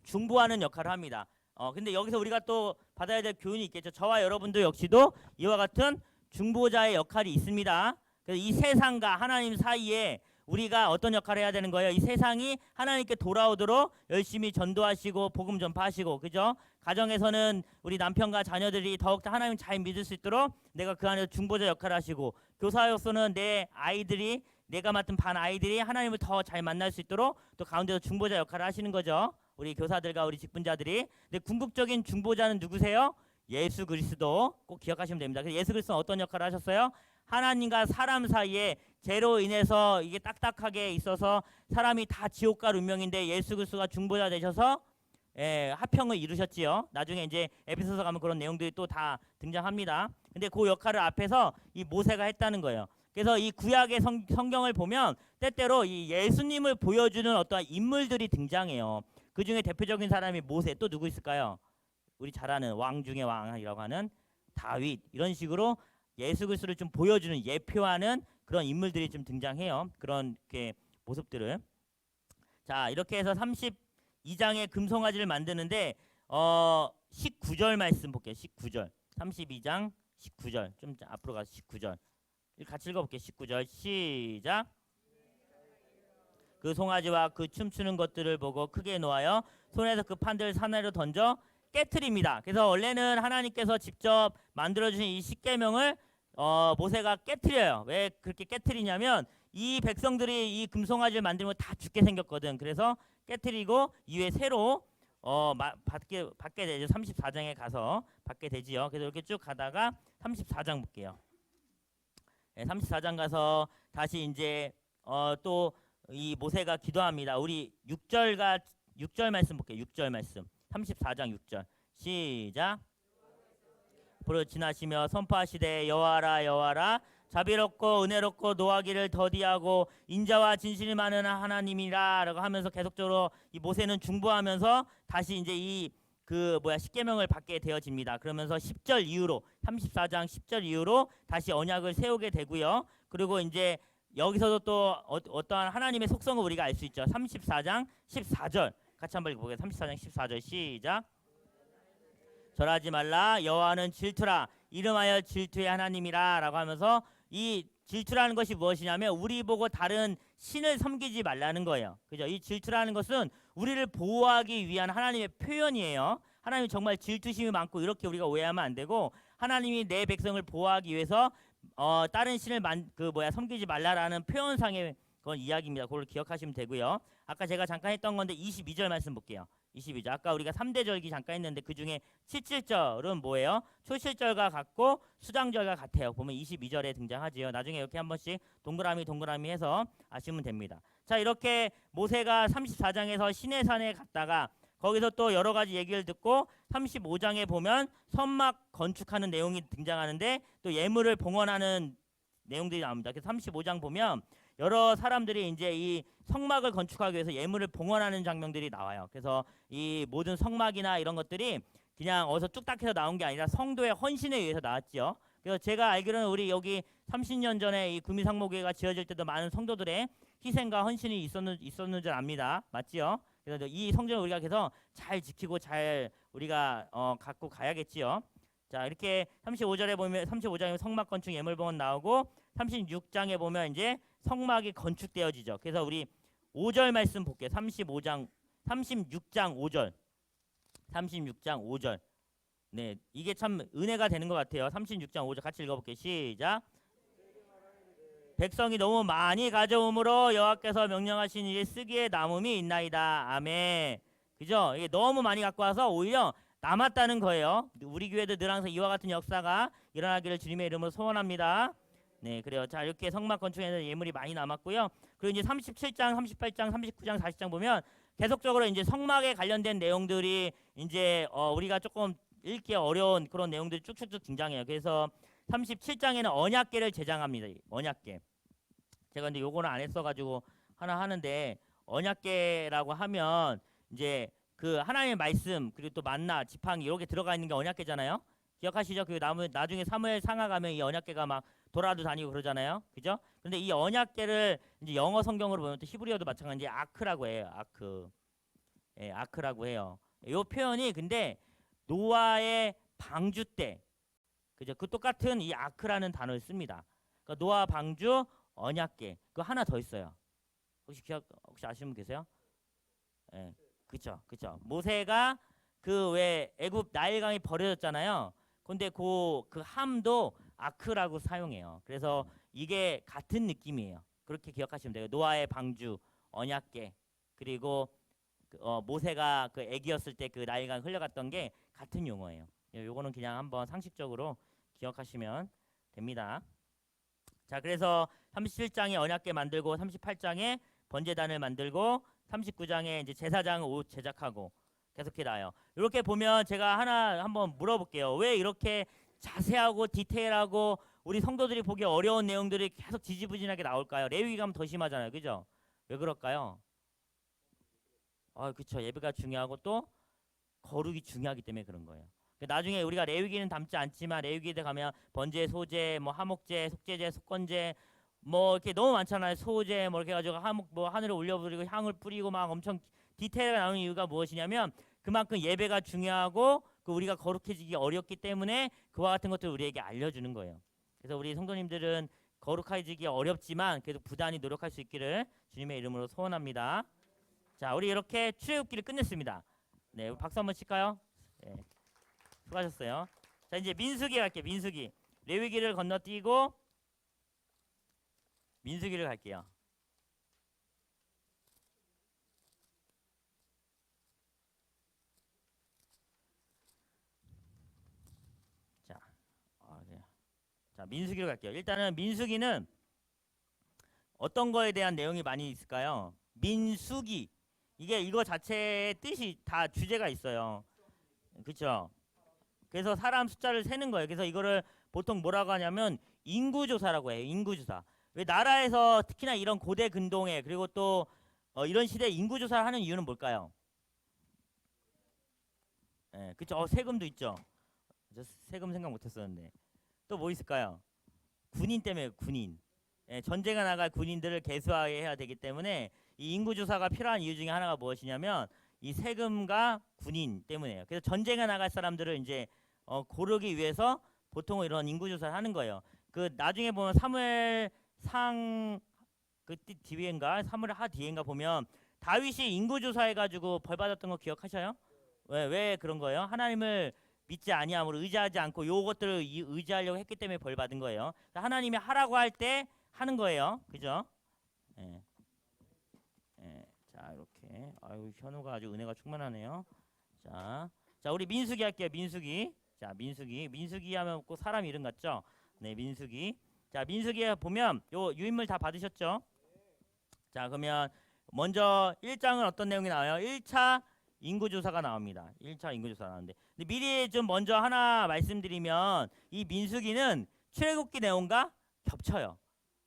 중보하는 역할을 합니다. 근데 여기서 우리가 또 받아야 될 교훈이 있겠죠. 저와 여러분도 역시도 이와 같은 중보자의 역할이 있습니다. 그래서 이 세상과 하나님 사이에 우리가 어떤 역할을 해야 되는 거예요? 이 세상이 하나님께 돌아오도록 열심히 전도하시고 복음 전파하시고, 그죠? 가정에서는 우리 남편과 자녀들이 더욱더 하나님 잘 믿을 수 있도록 내가 그 안에서 중보자 역할을 하시고, 교사로서는 내 아이들이 내가 맡은 반 아이들이 하나님을 더 잘 만날 수 있도록 또 가운데서 중보자 역할을 하시는 거죠. 우리 교사들과 우리 직분자들이. 근데 궁극적인 중보자는 누구세요? 예수 그리스도. 꼭 기억하시면 됩니다. 그래서 예수 그리스도는 어떤 역할을 하셨어요? 하나님과 사람 사이에 죄로 인해서 이게 딱딱하게 있어서 사람이 다 지옥 갈 운명인데 예수 그리스도가 중보자 되셔서 화평을 이루셨지요. 나중에 이제 에베소서 가면 그런 내용들이 또 다 등장합니다. 근데 그 역할을 앞에서 이 모세가 했다는 거예요. 그래서 이 구약의 성경을 보면 때때로 이 예수님을 보여주는 어떠한 인물들이 등장해요. 그 중에 대표적인 사람이 모세. 또 누구 있을까요? 우리 잘 아는 왕 중의 왕이라고 하는 다윗. 이런 식으로 예수 그리스도를 좀 보여주는 예표하는 그런 인물들이 좀 등장해요. 그런 모습들을. 자, 이렇게 해서 32장의 금송아지를 만드는데 19절 말씀 볼게요. 19절. 32장 19절. 좀 앞으로 가서 19절. 같이 읽어볼게요. 19절 시작. 그 송아지와 그 춤추는 것들을 보고 크게 노하여 손에서 그 판들을 산으로 던져 깨트립니다. 그래서 원래는 하나님께서 직접 만들어주신 이 십계명을 모세가 깨트려요. 왜 그렇게 깨트리냐면 이 백성들이 이 금송아지를 만들면 다 죽게 생겼거든. 그래서 깨트리고 이후에 새로 받게 되죠. 34장에 가서 받게 되지요. 그래서 이렇게 쭉 가다가 34장 볼게요. 34장 가서 다시 이제 또 이 모세가 기도합니다. 우리 6절 말씀 볼게요. 6절 말씀. 34장 6절 시작. 보러 지나시며 선포하시되 여호와라 여호와라 자비롭고 은혜롭고 노하기를 더디하고 인자와 진실이 많은 하나님이라 라고 하면서 계속적으로 이 모세는 중보하면서 다시 이제 이 십계명을 받게 되어집니다. 그러면서 10절 이후로 34장 10절 이후로 다시 언약을 세우게 되고요. 그리고 이제 여기서도 또 어떠한 하나님의 속성을 우리가 알 수 있죠. 34장 14절 같이 한번 읽어보겠습니다. 34장 14절 시작. 절하지 말라. 여호와는 질투라. 이름하여 질투의 하나님이라라고 하면서 이 질투라는 것이 무엇이냐면 우리 보고 다른 신을 섬기지 말라는 거예요. 그죠? 이 질투라는 것은 우리를 보호하기 위한 하나님의 표현이에요. 하나님이 정말 질투심이 많고 이렇게 우리가 오해하면 안 되고 하나님이 내 백성을 보호하기 위해서 다른 신을 섬기지 말라라는 표현상의 그건 이야기입니다. 그걸 기억하시면 되고요. 아까 제가 잠깐 했던 건데 22절 말씀 볼게요. 22절. 아까 우리가 3대 절기 잠깐 했는데 그중에 17절은 뭐예요? 초실절과 같고 수장절과 같아요. 보면 22절에 등장하지요. 나중에 이렇게 한 번씩 동그라미 해서 아시면 됩니다. 자, 이렇게 모세가 34장에서 시내산에 갔다가 거기서 또 여러 가지 얘기를 듣고 35장에 보면 선막 건축하는 내용이 등장하는데 또 예물을 봉헌하는 내용들이 나옵니다. 그래서 35장 보면 여러 사람들이 이제 이 성막을 건축하기 위해서 예물을 봉헌하는 장면들이 나와요. 그래서 이 모든 성막이나 이런 것들이 그냥 어디서 뚝딱해서 나온 게 아니라 성도의 헌신에 의해서 나왔죠. 그래서 제가 알기로는 우리 여기 30년 전에 이 구미상목교회가 지어질 때도 많은 성도들의 희생과 헌신이 있었는 줄 압니다. 맞지요? 그래서 이 성전을 우리가 계속 잘 지키고 잘 우리가 갖고 가야겠지요. 자, 이렇게 35절에 보면 35장에 성막 건축 예물봉헌 나오고 36장에 보면 이제 성막이 건축되어지죠. 그래서 우리 5절 말씀 볼게요. 36장 5절. 36장 5절. 네, 이게 참 은혜가 되는 것 같아요. 36장 5절 같이 읽어볼게요. 시작. 백성이 너무 많이 가져오므로 여호와께서 명령하신 일에 쓰기에 남음이 있나이다. 아멘. 그죠? 이게 너무 많이 갖고 와서 오히려 남았다는 거예요. 우리 교회도 늘 항상 이와 같은 역사가 일어나기를 주님의 이름으로 소원합니다. 네, 그래요. 자, 이렇게 성막 건축에는 예물이 많이 남았고요. 그리고 이제 37장, 38장, 39장, 40장 보면 계속적으로 이제 성막에 관련된 내용들이 이제 우리가 조금 읽기 어려운 그런 내용들이 쭉쭉쭉 등장해요. 그래서 37장에는 언약궤를 제장합니다. 언약궤. 제가 근데 요거는 안 했어가지고 하나 하는데 언약궤라고 하면 이제 그 하나님의 말씀 그리고 또 만나 지팡이 이렇게 들어가 있는 게 언약궤잖아요. 기억하시죠? 그 나중에 사무엘 상하 가면 이 언약궤가 막 돌아도 다니고 그러잖아요. 그죠? 근데 이 언약궤를 이제 영어 성경으로 보면 또 히브리어도 마찬가지 아크라고 해요. 아크. 예, 아크라고 해요. 이 표현이 근데 노아의 방주 때 그죠? 그 똑같은 이 아크라는 단어를 씁니다. 그러니까 노아 방주 언약궤. 그거 하나 더 있어요. 혹시 아시는 분 계세요? 예. 그쵸. 모세가 그 왜 애굽 나일강이 버려졌잖아요. 근데 그 함도 아크라고 사용해요. 그래서 이게 같은 느낌이에요. 그렇게 기억하시면 돼요. 노아의 방주, 언약궤, 그리고 모세가 그 애기였을 때 그 나일강 흘려갔던 게 같은 용어예요. 요거는 그냥 한번 상식적으로 기억하시면 됩니다. 자, 그래서 37장에 언약궤 만들고 38장에 번제단을 만들고 39장에 이제 제사장 옷 제작하고 계속해 나요. 이렇게 보면 제가 하나 한번 물어볼게요. 왜 이렇게 자세하고 디테일하고 우리 성도들이 보기 어려운 내용들이 계속 지지부진하게 나올까요? 레위기 가면 더 심하잖아요. 그죠? 왜 그럴까요? 그쵸. 예배가 중요하고 또 거룩이 중요하기 때문에 그런 거예요. 나중에 우리가 레위기는 담지 않지만 레위기에 가면 번제, 소제, 뭐 하목제, 속제제, 속건제 뭐 이렇게 너무 많잖아요. 소제 뭐 이렇게 해가지고 뭐 하늘에 올려버리고 향을 뿌리고 막 엄청 디테일하게 나오는 이유가 무엇이냐면 그만큼 예배가 중요하고 그 우리가 거룩해지기 어렵기 때문에 그와 같은 것들을 우리에게 알려주는 거예요. 그래서 우리 성도님들은 거룩해지기 어렵지만 그래도 부단히 노력할 수 있기를 주님의 이름으로 소원합니다. 자, 우리 이렇게 출애굽기를 끝냈습니다. 네, 박수 한번 칠까요? 네, 수고하셨어요. 자, 이제 민수기 갈게요. 민수기. 레위기를 건너뛰고 민수기를 갈게요. 자, 민수기로 갈게요. 일단은 민수기는 어떤 거에 대한 내용이 많이 있을까요? 민수기. 이거 자체의 뜻이 다 주제가 있어요. 그렇죠? 그래서 사람 숫자를 세는 거예요. 그래서 이거를 보통 뭐라고 하냐면 인구조사라고 해요. 인구조사. 왜 나라에서 특히나 이런 고대 근동에 그리고 또 이런 시대에 인구조사를 하는 이유는 뭘까요? 예, 그렇죠. 세금도 있죠. 저 세금 생각 못했었는데. 또 뭐 있을까요? 군인 때문에 군인. 예, 전쟁에 나갈 군인들을 개수화해야 되기 때문에 이 인구조사가 필요한 이유 중에 하나가 무엇이냐면 이 세금과 군인 때문에요. 그래서 전쟁에 나갈 사람들을 이제 고르기 위해서 보통 이런 인구 조사를 하는 거예요. 그 나중에 보면 사무엘 상 그 뒤엔가 사무엘 하 뒤엔가 보면 다윗이 인구 조사해 가지고 벌 받았던 거 기억하셔요? 왜 그런 거예요? 하나님을 믿지 아니함으로 의지하지 않고 요것들을 의지하려고 했기 때문에 벌 받은 거예요. 하나님이 하라고 할 때 하는 거예요. 그죠? 예. 예. 자, 이렇게. 아유, 현우가 아주 은혜가 충만하네요. 자, 우리 민수기 할게요. 민수기. 자, 민수기 하면 꼭 사람 이름 같죠? 네, 민수기. 자, 민수기에 보면 요 유인물 다 받으셨죠? 자, 그러면 먼저 1장은 어떤 내용이 나와요? 1차 인구조사가 나옵니다. 1차 인구조사 나오는데, 근데 미리 좀 먼저 하나 말씀드리면 이 민수기는 출애굽기 내용과 겹쳐요.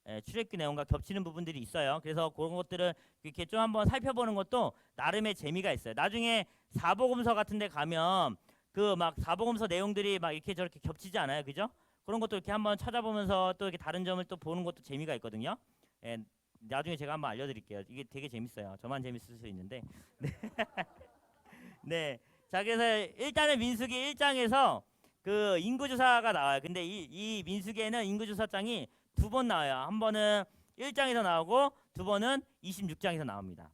예, 출애굽기 내용과 겹치는 부분들이 있어요. 그래서 그런 것들을 이렇게 좀 한번 살펴보는 것도 나름의 재미가 있어요. 나중에 사복음서 같은 데 가면 그 막 사복음서 내용들이 막 이렇게 저렇게 겹치지 않아요. 그죠? 그런 것도 이렇게 한번 찾아보면서 또 이렇게 다른 점을 또 보는 것도 재미가 있거든요. 예, 나중에 제가 한번 알려드릴게요. 이게 되게 재밌어요. 저만 재밌을 수 있는데. 네. 네. 자, 그래서 일단은 민수기 1장에서 그 인구조사가 나와요. 근데 이 민수기에는 인구조사장이 두 번 나와요. 한 번은 1장에서 나오고 두 번은 26장에서 나옵니다.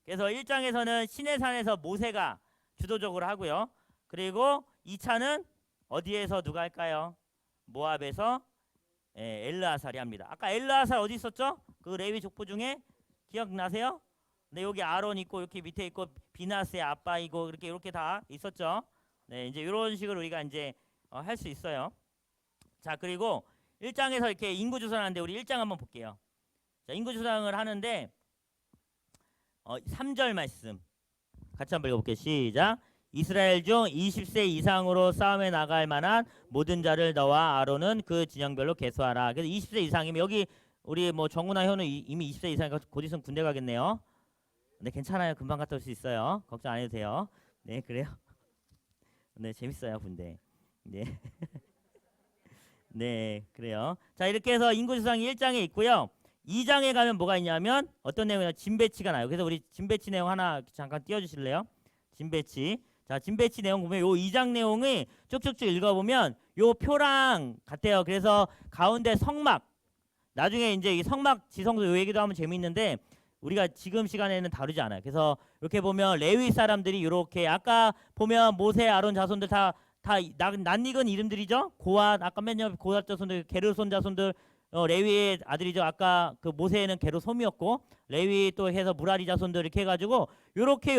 그래서 1장에서는 시내산에서 모세가 주도적으로 하고요. 그리고 2차는 어디에서 누가 할까요? 모압에서 엘르아살이 합니다. 아까 엘르아살 어디 있었죠? 그 레위 족보 중에 기억나세요? 네, 여기 아론 있고 이렇게 밑에 있고 비나스의 아빠이고 이렇게 다 있었죠. 네, 이제 이런 식으로 우리가 이제 할 수 있어요. 자, 그리고 1장에서 이렇게 인구 조사를 하는데 우리 1장 한번 볼게요. 자, 인구 조사를 하는데 3절 말씀 같이 한번 읽어볼게요. 시작. 이스라엘 중 20세 이상으로 싸움에 나갈 만한 모든 자를 너와 아론은 그 진영별로 계수하라. 그래서 20세 이상이면 여기 우리 뭐 정우나 현우 이미 20세 이상이니까 곧 있으면 군대 가겠네요. 네, 괜찮아요. 금방 갔다 올 수 있어요. 걱정 안 해도 돼요. 네, 그래요. 네, 재밌어요, 군대. 네. 네, 그래요. 자, 이렇게 해서 인구조사항이 1장에 있고요. 2장에 가면 뭐가 있냐면 어떤 내용이냐? 진배치가 나요. 그래서 우리 진배치 내용 하나 잠깐 띄워주실래요? 진배치. 자, 진배치 내용 보면 요 2장 내용이 쭉쭉쭉 읽어보면 요 표랑 같아요. 그래서 가운데 성막, 나중에 이제 이 성막 지성소 요 얘기도 하면 재미있는데 우리가 지금 시간에는 다루지 않아요. 그래서 이렇게 보면 레위 사람들이 이렇게 아까 보면 모세, 아론 자손들 다 낯익은 이름들이죠. 고앗, 아까 맨 옆에 고앗 자손들, 게르손 자손들, 레위의 아들이죠. 아까 그 모세는 게르솜이었고 레위 또 해서 무라리 자손들 이렇게 해가지고 요렇게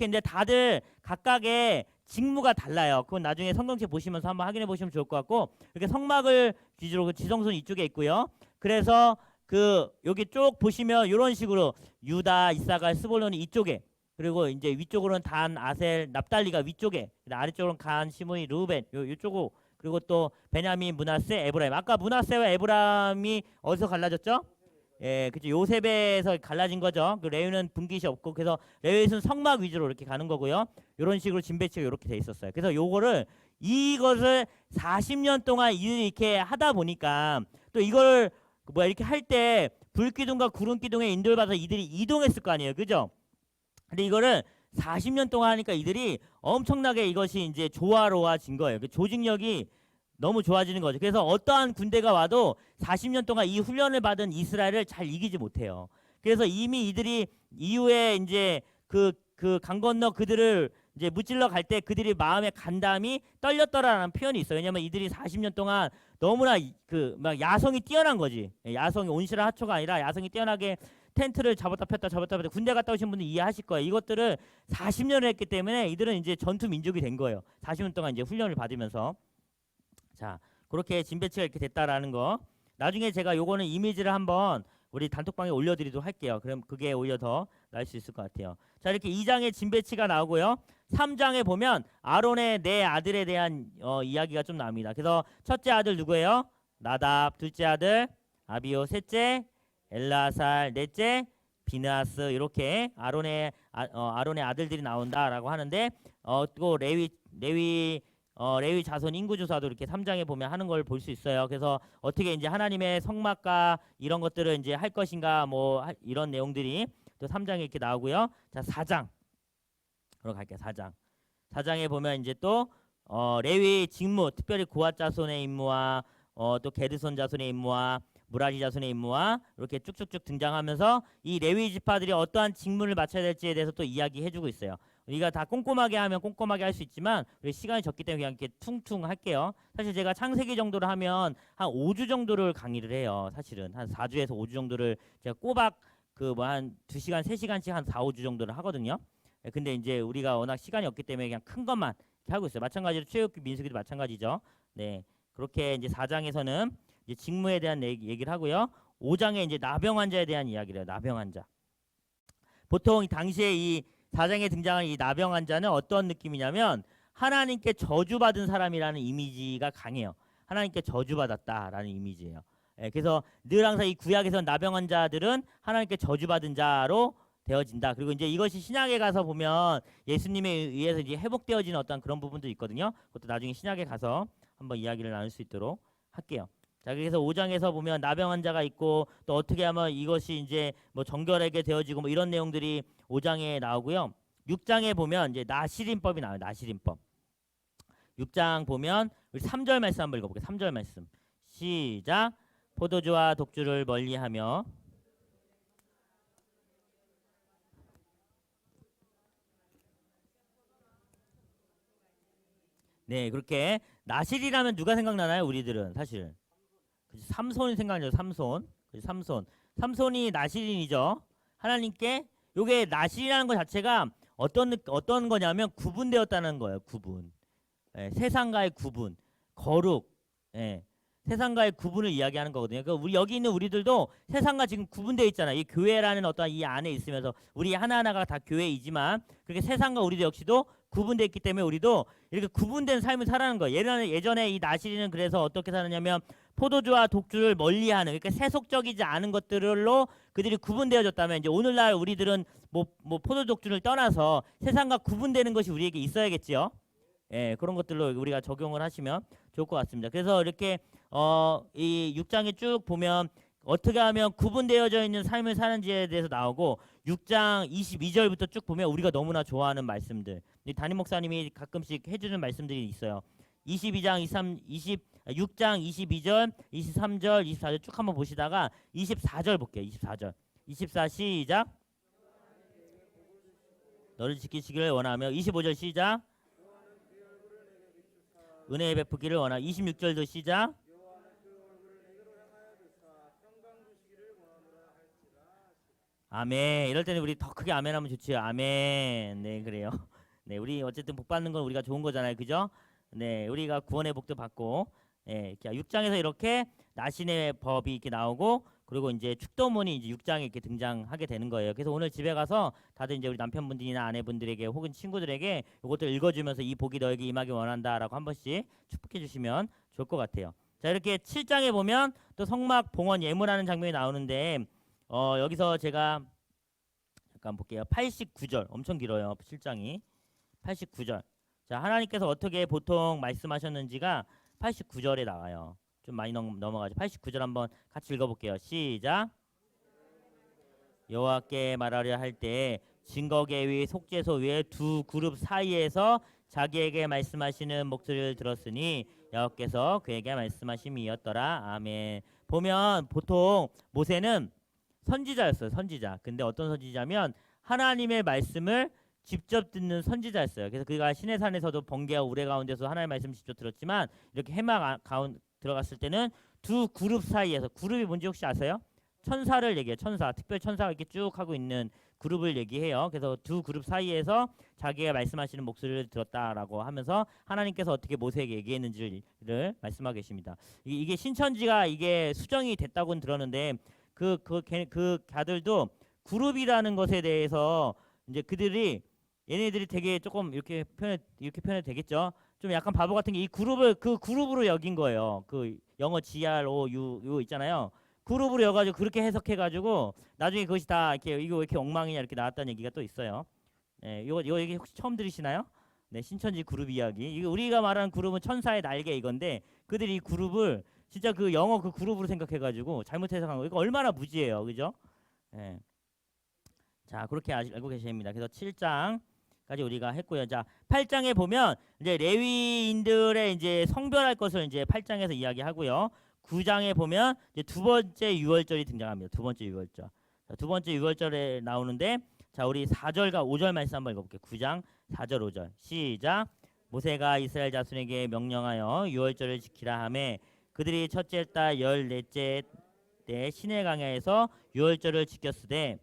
이제 다들 각각의 직무가 달라요. 그건 나중에 성경책 보시면서 한번 확인해 보시면 좋을 것 같고, 이렇게 성막을 기준으로 그 지성소는 이쪽에 있고요. 그래서 그 여기 쭉 보시면 이런 식으로 유다, 이사갈, 스볼론이 이쪽에, 그리고 이제 위쪽으로는 단, 아셀, 납달리가 위쪽에, 아래쪽으로는 간, 시므이, 르우벤 요쪽으로, 그리고 또 베냐민, 므낫세, 에브라임. 아까 므낫세와 에브라임이 어디서 갈라졌죠? 예, 그죠. 요셉에서 갈라진 거죠. 그 레위는 분깃이 없고, 그래서 레위는 성막 위주로 이렇게 가는 거고요. 이런 식으로 진배치가 이렇게 돼 있었어요. 그래서 이것을 40년 동안 이렇게 하다 보니까 또 이걸 뭐 이렇게 할 때 불기둥과 구름기둥에 인도를 받아서 이들이 이동했을 거 아니에요, 그죠? 근데 이거를 40년 동안 하니까 이들이 엄청나게 이것이 이제 조화로워진 거예요. 그 조직력이 너무 좋아지는 거죠. 그래서 어떠한 군대가 와도 40년 동안 이 훈련을 받은 이스라엘을 잘 이기지 못해요. 그래서 이미 이들이 이후에 이제 그 강 건너 그들을 이제 무찔러 갈 때 그들이 마음의 간담이 떨렸더라라는 표현이 있어요. 왜냐하면 이들이 40년 동안 너무나 그 막 야성이 뛰어난 거지. 야성이 온실한 하초가 아니라 야성이 뛰어나게 텐트를 잡았다 폈다 군대 갔다 오신 분들 이해하실 거예요. 이것들을 40년을 했기 때문에 이들은 이제 전투 민족이 된 거예요. 40년 동안 이제 훈련을 받으면서. 자, 그렇게 진배치가 이렇게 됐다라는 거. 나중에 제가 요거는 이미지를 한번 우리 단톡방에 올려드리도록 할게요. 그럼 그게 오히려 더 나을 수 있을 것 같아요. 자, 이렇게 2장에 진배치가 나오고요. 3장에 보면 아론의 네 아들에 대한 이야기가 좀 나옵니다. 그래서 첫째 아들 누구예요? 나답. 둘째 아들 아비오. 셋째 엘라살. 넷째 비느하스. 이렇게 아론의 아들들이 나온다라고 하는데 또 레위 자손 인구조사도 이렇게 3장에 보면 하는 걸 볼 수 있어요. 그래서 어떻게 이제 하나님의 성막과 이런 것들을 이제 할 것인가 뭐 이런 내용들이 또 3장에 이렇게 나오고요. 자, 4장. 그럼 갈게요. 4장. 4장에 보면 이제 또 레위 직무, 특별히 고앗 자손의 임무와 또 게드손 자손의 임무와 무라리 자손의 임무와 이렇게 쭉쭉쭉 등장하면서 이 레위 지파들이 어떠한 직무를 맡아야 될지에 대해서 또 이야기해주고 있어요. 우리가 다 꼼꼼하게 하면 꼼꼼하게 할 수 있지만 우리 시간이 적기 때문에 그냥 이렇게 퉁퉁 할게요. 사실 제가 창세기 정도로 하면 한 5주 정도를 강의를 해요. 사실은 한 4주에서 5주 정도를 제가 꼬박 그 뭐 한 2시간, 3시간씩 한 4, 5주 정도를 하거든요. 근데 이제 우리가 워낙 시간이 없기 때문에 그냥 큰 것만 이렇게 하고 있어요. 마찬가지로 최욱기 민수기도 마찬가지죠. 네, 그렇게 이제 4장에서는 이제 직무에 대한 얘기를 하고요. 5장에 이제 나병 환자에 대한 이야기를 해요. 나병 환자. 보통 당시에 이 4장에 등장한 이 나병 환자는 어떤 느낌이냐면 하나님께 저주받은 사람이라는 이미지가 강해요. 하나님께 저주받았다라는 이미지예요. 그래서 늘 항상 이 구약에서 나병 환자들은 하나님께 저주받은 자로 되어진다. 그리고 이제 이것이 신약에 가서 보면 예수님에 의해서 이제 회복되어지는 어떤 그런 부분도 있거든요. 그것도 나중에 신약에 가서 한번 이야기를 나눌 수 있도록 할게요. 자, 그래서 5장에서 보면 나병 환자가 있고 또 어떻게 하면 이것이 이제 뭐 정결하게 되어지고 뭐 이런 내용들이 5장에 나오고요. 6장에 보면 이제 나시린법이 나와요. 나시린법. 6장 보면 우리 3절 말씀 한번 읽어볼게요. 3절 말씀. 시작. 포도주와 독주를 멀리하며 네, 그렇게 나실이라면 누가 생각나나요? 우리들은 사실 삼손이 생각나죠. 삼손. 삼손. 삼손이 나실인이죠. 하나님께 요게 나실이라는 것 자체가 어떤 거냐면 구분되었다는 거예요. 구분. 세상과의 구분, 거룩. 세상과의 구분을 이야기하는 거거든요. 그러니까 우리 여기 있는 우리들도 세상과 지금 구분되어 있잖아요. 이 교회라는 어떤 이 안에 있으면서 우리 하나하나가 다 교회이지만 그렇게 세상과 우리도 역시도 구분되어 있기 때문에 우리도 이렇게 구분된 삶을 살아가는 거예요. 예전에 이 나시리는 그래서 어떻게 사느냐면 포도주와 독주를 멀리하는 그러니까 세속적이지 않은 것들로 그들이 구분되어졌다면 이제 오늘날 우리들은 뭐 포도 독주를 떠나서 세상과 구분되는 것이 우리에게 있어야겠지요. 그런 것들로 우리가 적용을 하시면 좋을 것 같습니다. 그래서 이렇게 이 6장에 쭉 보면 어떻게 하면 구분되어져 있는 삶을 사는지에 대해서 나오고 6장 22절부터 쭉 보면 우리가 너무나 좋아하는 말씀들. 담임 목사님이 가끔씩 해주는 말씀들이 있어요. 22장 6장 22절, 23절, 24절 쭉 한번 보시다가 24절 볼게요. 24절. 24 시작. 너를 지키시기를 원하며 25절 시작. 은혜의 베푸기를 원하. 26절도 시작. 아멘. 이럴 때는 우리 더 크게 아멘 하면 좋지요. 아멘. 네, 그래요. 네, 우리 어쨌든 복 받는 건 우리가 좋은 거잖아요. 그죠? 네, 우리가 구원의 복도 받고 6장에서 이렇게 나신의 법이 이렇게 나오고 그리고 이제 축도문이 이제 6장에 이렇게 등장하게 되는 거예요. 그래서 오늘 집에 가서 다들 이제 우리 남편분들이나 아내분들에게 혹은 친구들에게 이것들 읽어주면서 이 복이 너에게 임하기 원한다라고 한 번씩 축복해 주시면 좋을 것 같아요. 자, 이렇게 7장에 보면 또 성막 봉헌 예물하는 장면이 나오는데 여기서 제가 잠깐 볼게요. 89절 엄청 길어요. 7장이 89절. 자, 하나님께서 어떻게 보통 말씀하셨는지가 89절에 나와요. 좀 많이 넘어가죠. 89절 한번 같이 읽어볼게요. 시작. 여호와께 말하려 할 때 증거계 위 속죄소 위에 두 그룹 사이에서 자기에게 말씀하시는 목소리를 들었으니 여호와께서 그에게 말씀하심이었더라. 아멘. 보면 보통 모세는 선지자였어요. 선지자. 근데 어떤 선지자면 하나님의 말씀을 직접 듣는 선지자였어요. 그래서 그가 시내산에서도 번개와 우레 가운데서 하나님의 말씀을 직접 들었지만 이렇게 해막 가운 들어갔을 때는 두 그룹 사이에서 그룹이 뭔지 혹시 아세요? 천사를 얘기해요. 천사. 특별 천사가 이렇게 쭉 하고 있는 그룹을 얘기해요. 그래서 두 그룹 사이에서 자기가 말씀하시는 목소리를 들었다라고 하면서 하나님께서 어떻게 모세에게 얘기했는지를 말씀하고 계십니다. 이게 신천지가 이게 수정이 됐다고는 들었는데 그 가들도 그룹이라는 것에 대해서 이제 그들이 얘네들이 되게 조금 이렇게 표현해도 되겠죠. 좀 약간 바보 같은 게 이 그룹을 그 그룹으로 여긴 거예요. 그 영어 GROU 있잖아요. 그룹으로 여가지고 그렇게 해석해가지고 나중에 그것이 다 이거 왜 이렇게 엉망이냐 이렇게 나왔다는 얘기가 또 있어요. 이거 얘기 혹시 처음 들으시나요? 네, 신천지 그룹 이야기. 이거 우리가 말하는 그룹은 천사의 날개 이건데 그들이 이 그룹을 진짜 그 영어 그 그룹으로 생각해가지고 잘못 해석한 거. 이거 얼마나 무지해요, 그죠? 자, 그렇게 알고 계십니다. 그래서 7장 까지 우리가 했고요. 자, 8장에 보면 이제 레위인들의 이제 성별할 것을 이제 8장에서 이야기하고요. 9장에 보면 이제 두 번째 유월절이 등장합니다. 두 번째 유월절. 자, 두 번째 유월절에 나오는데 자, 우리 4절과 5절 말씀 한번 읽어볼게요. 9장 4절 5절 시작. 모세가 이스라엘 자손에게 명령하여 유월절을 지키라 하매 그들이 첫째 달 14째 때 시내 강야에서 유월절을 지켰으되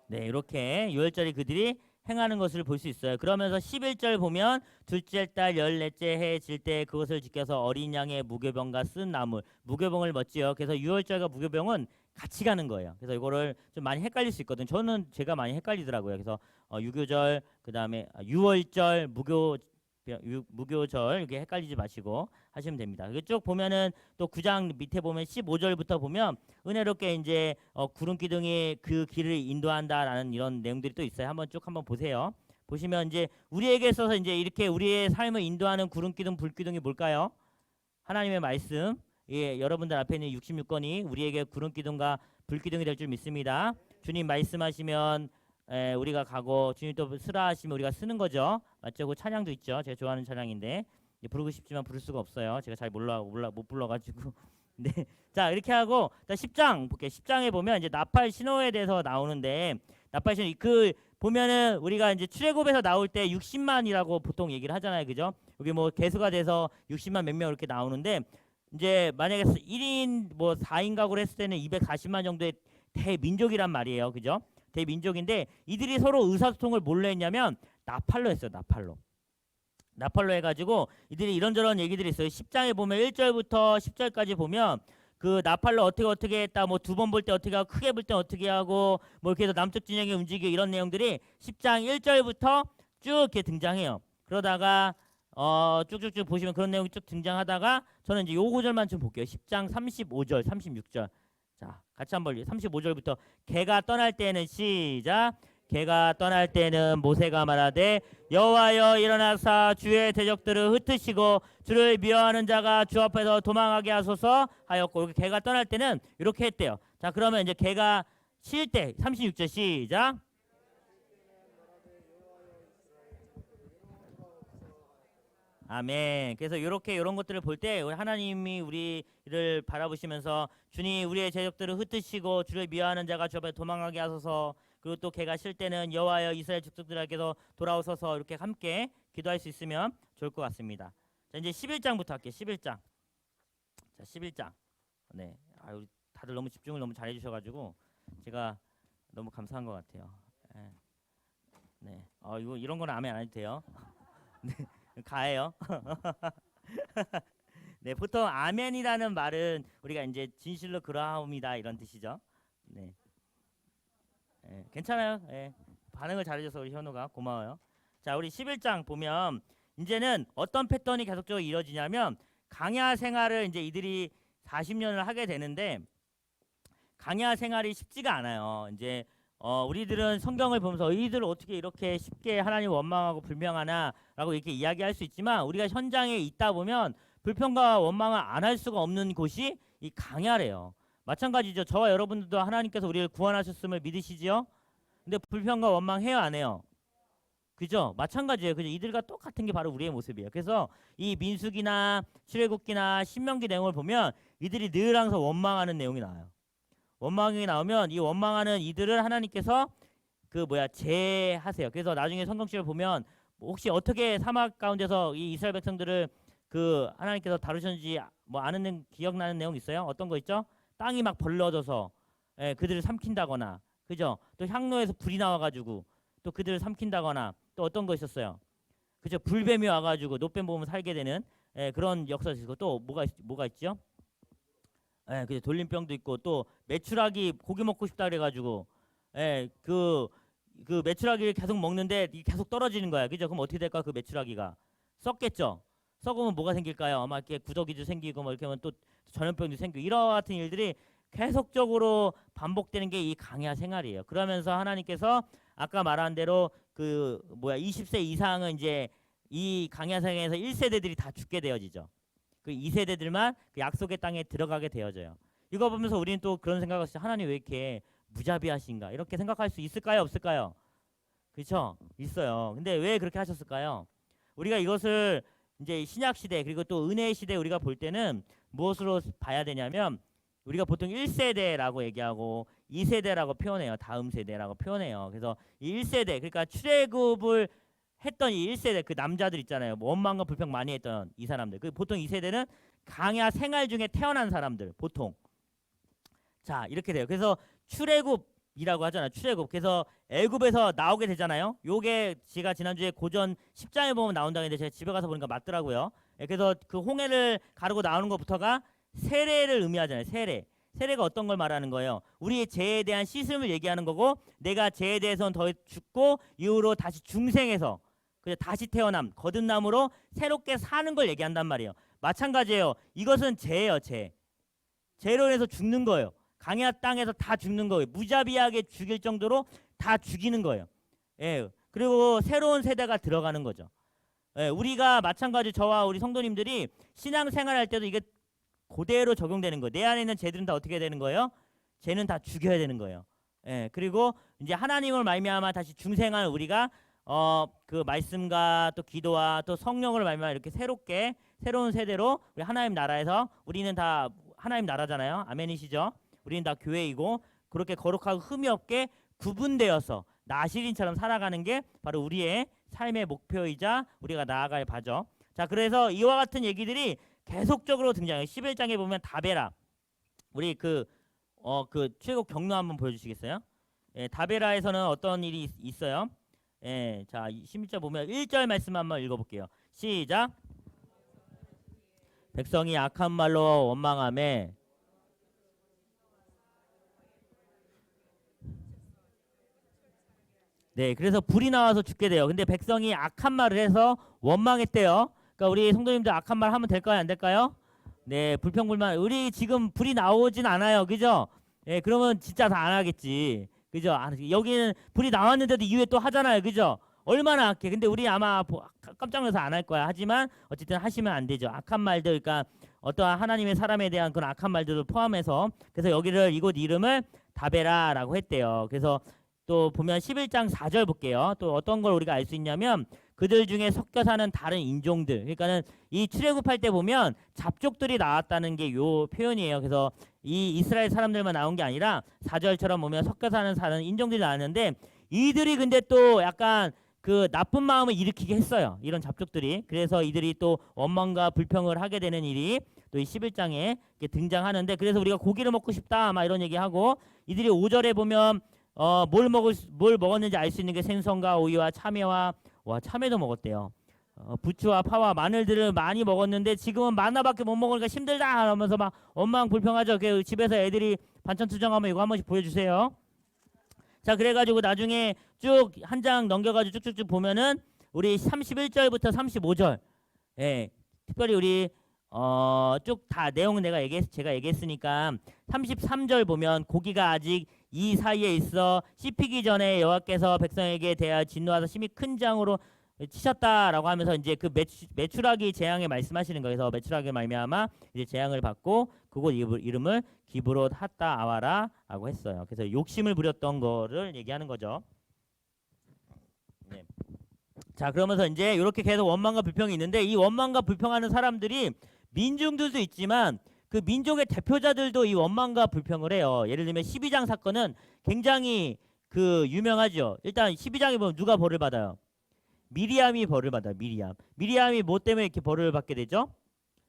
네, 이렇게 유월절이 그들이 행하는 것을 볼 수 있어요. 그러면서 11절 보면 둘째 달 14째 해 질 때 그것을 지켜서 어린 양의 무교병과 쓴 나물, 무교병을 먹지요. 그래서 유월절과 무교병은 같이 가는 거예요. 그래서 이거를 좀 많이 헷갈릴 수 있거든요. 저는 제가 많이 헷갈리더라고요. 그래서 유교절, 그다음에 유월절, 무교절 이렇게 헷갈리지 마시고 하시면 됩니다. 쭉 보면은 또 9장 밑에 보면 15절부터 보면 은혜롭게 이제 구름 기둥이 그 길을 인도한다라는 이런 내용들이 또 있어요. 한번 쭉 한번 보세요. 보시면 이제 우리에게 있어서 이제 이렇게 우리의 삶을 인도하는 구름 기둥, 불 기둥이 뭘까요? 하나님의 말씀. 예, 여러분들 앞에 있는 66권이 우리에게 구름 기둥과 불 기둥이 될 줄 믿습니다. 주님 말씀하시면 우리가 가고 주님 또 쓰라 하시면 우리가 쓰는 거죠. 맞죠? 그 찬양도 있죠. 제가 좋아하는 찬양인데 부르고 싶지만 부를 수가 없어요. 제가 잘 못 불러가지고. 네, 자 이렇게 하고 10장 볼게요. 10장에 보면 이제 나팔 신호에 대해서 나오는데 나팔 신호 그 보면은 우리가 이제 출애굽에서 나올 때 60만이라고 보통 얘기를 하잖아요, 그죠? 여기 뭐 개수가 돼서 60만 몇 명 이렇게 나오는데 이제 만약에 1인 뭐 4인 가구를 했을 때는 240만 정도의 대민족이란 말이에요, 그죠? 대민족인데 이들이 서로 의사소통을 뭘로 했냐면 나팔로 했어요. 나팔로 해가지고 이들이 이런저런 얘기들이 있어요. 10장에 보면 1절부터 10절까지 보면 그 나팔로 어떻게 했다, 뭐 두 번 볼 때 어떻게 하고 크게 볼 때 어떻게 하고 뭐 이렇게 해서 남쪽 진영이 움직이고 이런 내용들이 10장 1절부터 쭉 이렇게 등장해요. 그러다가 쭉쭉쭉 보시면 그런 내용이 쭉 등장하다가 저는 이제 요 구절만 좀 볼게요. 10장 35절 36절 자 같이 한번 35절부터 개가 떠날 때는 시작. 개가 떠날 때는 모세가 말하되 여호와여 일어나사 주의 대적들을 흩으시고 주를 미워하는 자가 주 앞에서 도망하게 하소서 하였고 이렇게 개가 떠날 때는 이렇게 했대요. 자 그러면 이제 개가 쉴 때 36절 시작. 아멘. 그래서 이렇게 이런 것들을 볼 때 하나님이 우리를 바라보시면서 주님 우리의 대적들을 흩으시고 주를 미워하는 자가 주 앞에 도망하게 하소서 그리고 또 개가 쉴 때는 여호와여 이스라엘 족속들에게서 돌아오소서 이렇게 함께 기도할 수 있으면 좋을 것 같습니다. 자 이제 11장부터 할게요. 11장. 자 11장. 네. 우리 다들 너무 집중을 너무 잘해 주셔가지고 제가 너무 감사한 것 같아요. 네. 이거 이런 거는 아멘 안 해도 돼요. 네. 가해요. 네, 보통 아멘이라는 말은 우리가 이제 진실로 그러하옵니다 이런 뜻이죠. 네, 괜찮아요. 반응을 잘해줘서 우리 현우가 고마워요. 자, 우리 11장 보면 이제는 어떤 패턴이 계속적으로 이루어지냐면 강야 생활을 이제 이들이 40년을 하게 되는데 강야 생활이 쉽지가 않아요. 이제 우리들은 성경을 보면서 이들 어떻게 이렇게 쉽게 하나님 원망하고 불평하나라고 이렇게 이야기할 수 있지만 우리가 현장에 있다 보면 불평과 원망을 안 할 수가 없는 곳이 이 강야래요. 마찬가지죠. 저와 여러분들도 하나님께서 우리를 구원하셨음을 믿으시지요? 근데 불평과 원망 해요, 안 해요? 그죠? 마찬가지예요. 그죠? 이들과 똑같은 게 바로 우리의 모습이에요. 그래서 이 민수기나 출애굽기나 신명기 내용을 보면 이들이 늘 항상 원망하는 내용이 나와요. 원망이 나오면 이 원망하는 이들을 하나님께서 제하세요. 그래서 나중에 성경책을 보면 혹시 어떻게 사막 가운데서 이 이스라엘 백성들을 하나님께서 다루셨는지 뭐 아는 기억나는 내용 있어요? 어떤 거 있죠? 땅이 막 벌러져서 그들을 삼킨다거나, 그죠? 또 향로에서 불이 나와가지고 또 그들을 삼킨다거나 또 어떤 거 있었어요? 그죠? 불뱀이 와가지고 노뱀 보면 살게 되는 그런 역사도 있고 또 뭐가 있죠? 그 돌림병도 있고 또 메추라기 고기 먹고 싶다 그래가지고 그 메추라기를 계속 먹는데 이게 계속 떨어지는 거야, 그죠? 그럼 어떻게 될까? 그 메추라기가 썩겠죠. 썩으면 뭐가 생길까요? 아마 이렇게 구더기도 생기고 뭐 이렇게 하면 또 전염병도 생기고 이와 같은 일들이 계속적으로 반복되는 게 이 강야 생활이에요. 그러면서 하나님께서 아까 말한 대로 20세 이상은 이제 이 강야 생활에서 1세대들이 다 죽게 되어지죠. 그 2세대들만 그 약속의 땅에 들어가게 되어져요. 이거 보면서 우리는 또 그런 생각을 했어요. 하나님 왜 이렇게 무자비하신가 이렇게 생각할 수 있을까요? 없을까요? 그렇죠? 있어요. 근데 왜 그렇게 하셨을까요? 우리가 이것을 이제 신약 시대 그리고 또 은혜의 시대 우리가 볼 때는 무엇으로 봐야 되냐면 우리가 보통 1세대라고 얘기하고 2세대라고 표현해요. 다음 세대라고 표현해요. 그래서 이 1세대 그러니까 출애굽을 했던 이 1세대 그 남자들 있잖아요. 뭐 원망과 불평 많이 했던 이 사람들. 그 보통 2세대는 강야 생활 중에 태어난 사람들 보통. 자 이렇게 돼요. 그래서 출애굽이라고 하잖아요. 출애굽. 그래서 애굽에서 나오게 되잖아요. 요게 제가 지난주에 고전 10장에 보면 나온다고 했는데 제가 집에 가서 보니까 맞더라고요. 그래서 그 홍해를 가르고 나오는 것부터가 세례를 의미하잖아요. 세례. 세례가 어떤 걸 말하는 거예요? 우리의 죄에 대한 씻음을 얘기하는 거고 내가 죄에 대해서는 더 죽고 이후로 다시 중생해서 다시 태어남, 거듭남으로 새롭게 사는 걸 얘기한단 말이에요. 마찬가지예요. 이것은 죄예요. 죄. 죄로 인해서 죽는 거예요. 강야 땅에서 다 죽는 거예요. 무자비하게 죽일 정도로 다 죽이는 거예요. 예. 그리고 새로운 세대가 들어가는 거죠. 예. 우리가 마찬가지 저와 우리 성도님들이 신앙생활할 때도 이게 그대로 적용되는 거예요. 내 안에 있는 죄들은 다 어떻게 되는 거예요? 죄는 다 죽여야 되는 거예요. 예. 그리고 이제 하나님을 말미암아 다시 중생한 우리가 그 말씀과 또 기도와 또 성령을 말미암아 이렇게 새롭게 새로운 세대로 우리 하나님 나라에서 우리는 다 하나님 나라잖아요. 아멘이시죠? 우리는 다 교회이고 그렇게 거룩하고 흠이 없게 구분되어서 나시린처럼 살아가는 게 바로 우리의 삶의 목표이자 우리가 나아갈 바죠. 자, 그래서 이와 같은 얘기들이 계속적으로 등장해요. 11장에 보면 다베라. 우리 그 출애굽 경로 한번 보여주시겠어요? 예, 다베라에서는 어떤 일이 있어요? 예, 자 11절 보면 1절 말씀 한번 읽어볼게요. 시작. 백성이 악한 말로 원망하며 네, 그래서 불이 나와서 죽게 돼요. 근데 백성이 악한 말을 해서 원망했대요. 그러니까 우리 성도님들 악한 말 하면 될까요? 안 될까요? 네, 불평불만. 우리 지금 불이 나오진 않아요. 그죠? 예, 그러면 진짜 다 안 하겠지. 그죠? 여기는 불이 나왔는데도 이후에 또 하잖아요. 그죠? 얼마나 악해. 근데 우리 아마 깜짝 놀라서 안 할 거야. 하지만 어쨌든 하시면 안 되죠. 악한 말들, 그러니까 어떠한 하나님의 사람에 대한 그런 악한 말들을 포함해서 그래서 여기를 이곳 이름을 다베라라고 했대요. 그래서 또 보면 11장 4절 볼게요. 또 어떤 걸 우리가 알 수 있냐면 그들 중에 섞여 사는 다른 인종들. 그러니까는 이 출애굽할 때 보면 잡족들이 나왔다는 게 요 표현이에요. 그래서 이 이스라엘 사람들만 나온 게 아니라 4절처럼 보면 섞여 사는 다른 인종들이 나왔는데 이들이 근데 또 약간 그 나쁜 마음을 일으키게 했어요. 이런 잡족들이. 그래서 이들이 또 원망과 불평을 하게 되는 일이 또 이 11장에 등장하는데 그래서 우리가 고기를 먹고 싶다 막 이런 얘기하고 이들이 5절에 보면 뭘 먹었는지 알 수 있는 게 생선과 오이와 참외와 참외도 먹었대요. 부추와 파와 마늘들을 많이 먹었는데 지금은 만나밖에 못 먹으니까 힘들다 하면서 막 원망 불평하죠. 그 집에서 애들이 반찬 투정하면 이거 한 번씩 보여주세요. 자, 그래가지고 나중에 쭉 한 장 넘겨가지고 쭉쭉쭉 보면은 우리 31절부터 35절, 예, 특별히 우리 쭉 다 내용 제가 얘기했으니까 33절 보면 고기가 아직 이 사이에 있어 씹히기 전에 여호와께서 백성에게 대하여 진노하사 심히 큰 장으로 치셨다라고 하면서 이제 그 메추라기 재앙에 말씀하시는 거예요. 그래서 메추라기 말미암아 이제 재앙을 받고 그곳 이름을 기브롯 핫다 아와라라고 했어요. 그래서 욕심을 부렸던 거를 얘기하는 거죠. 네. 자, 그러면서 이제 이렇게 계속 원망과 불평이 있는데 이 원망과 불평하는 사람들이 민중들도 있지만 그 민족의 대표자들도 이 원망과 불평을 해요. 예를 들면 12장 사건은 굉장히 그 유명하죠. 일단 12장에 보면 누가 벌을 받아요? 미리암이 벌을 받아요. 미리암이 뭐 때문에 이렇게 벌을 받게 되죠?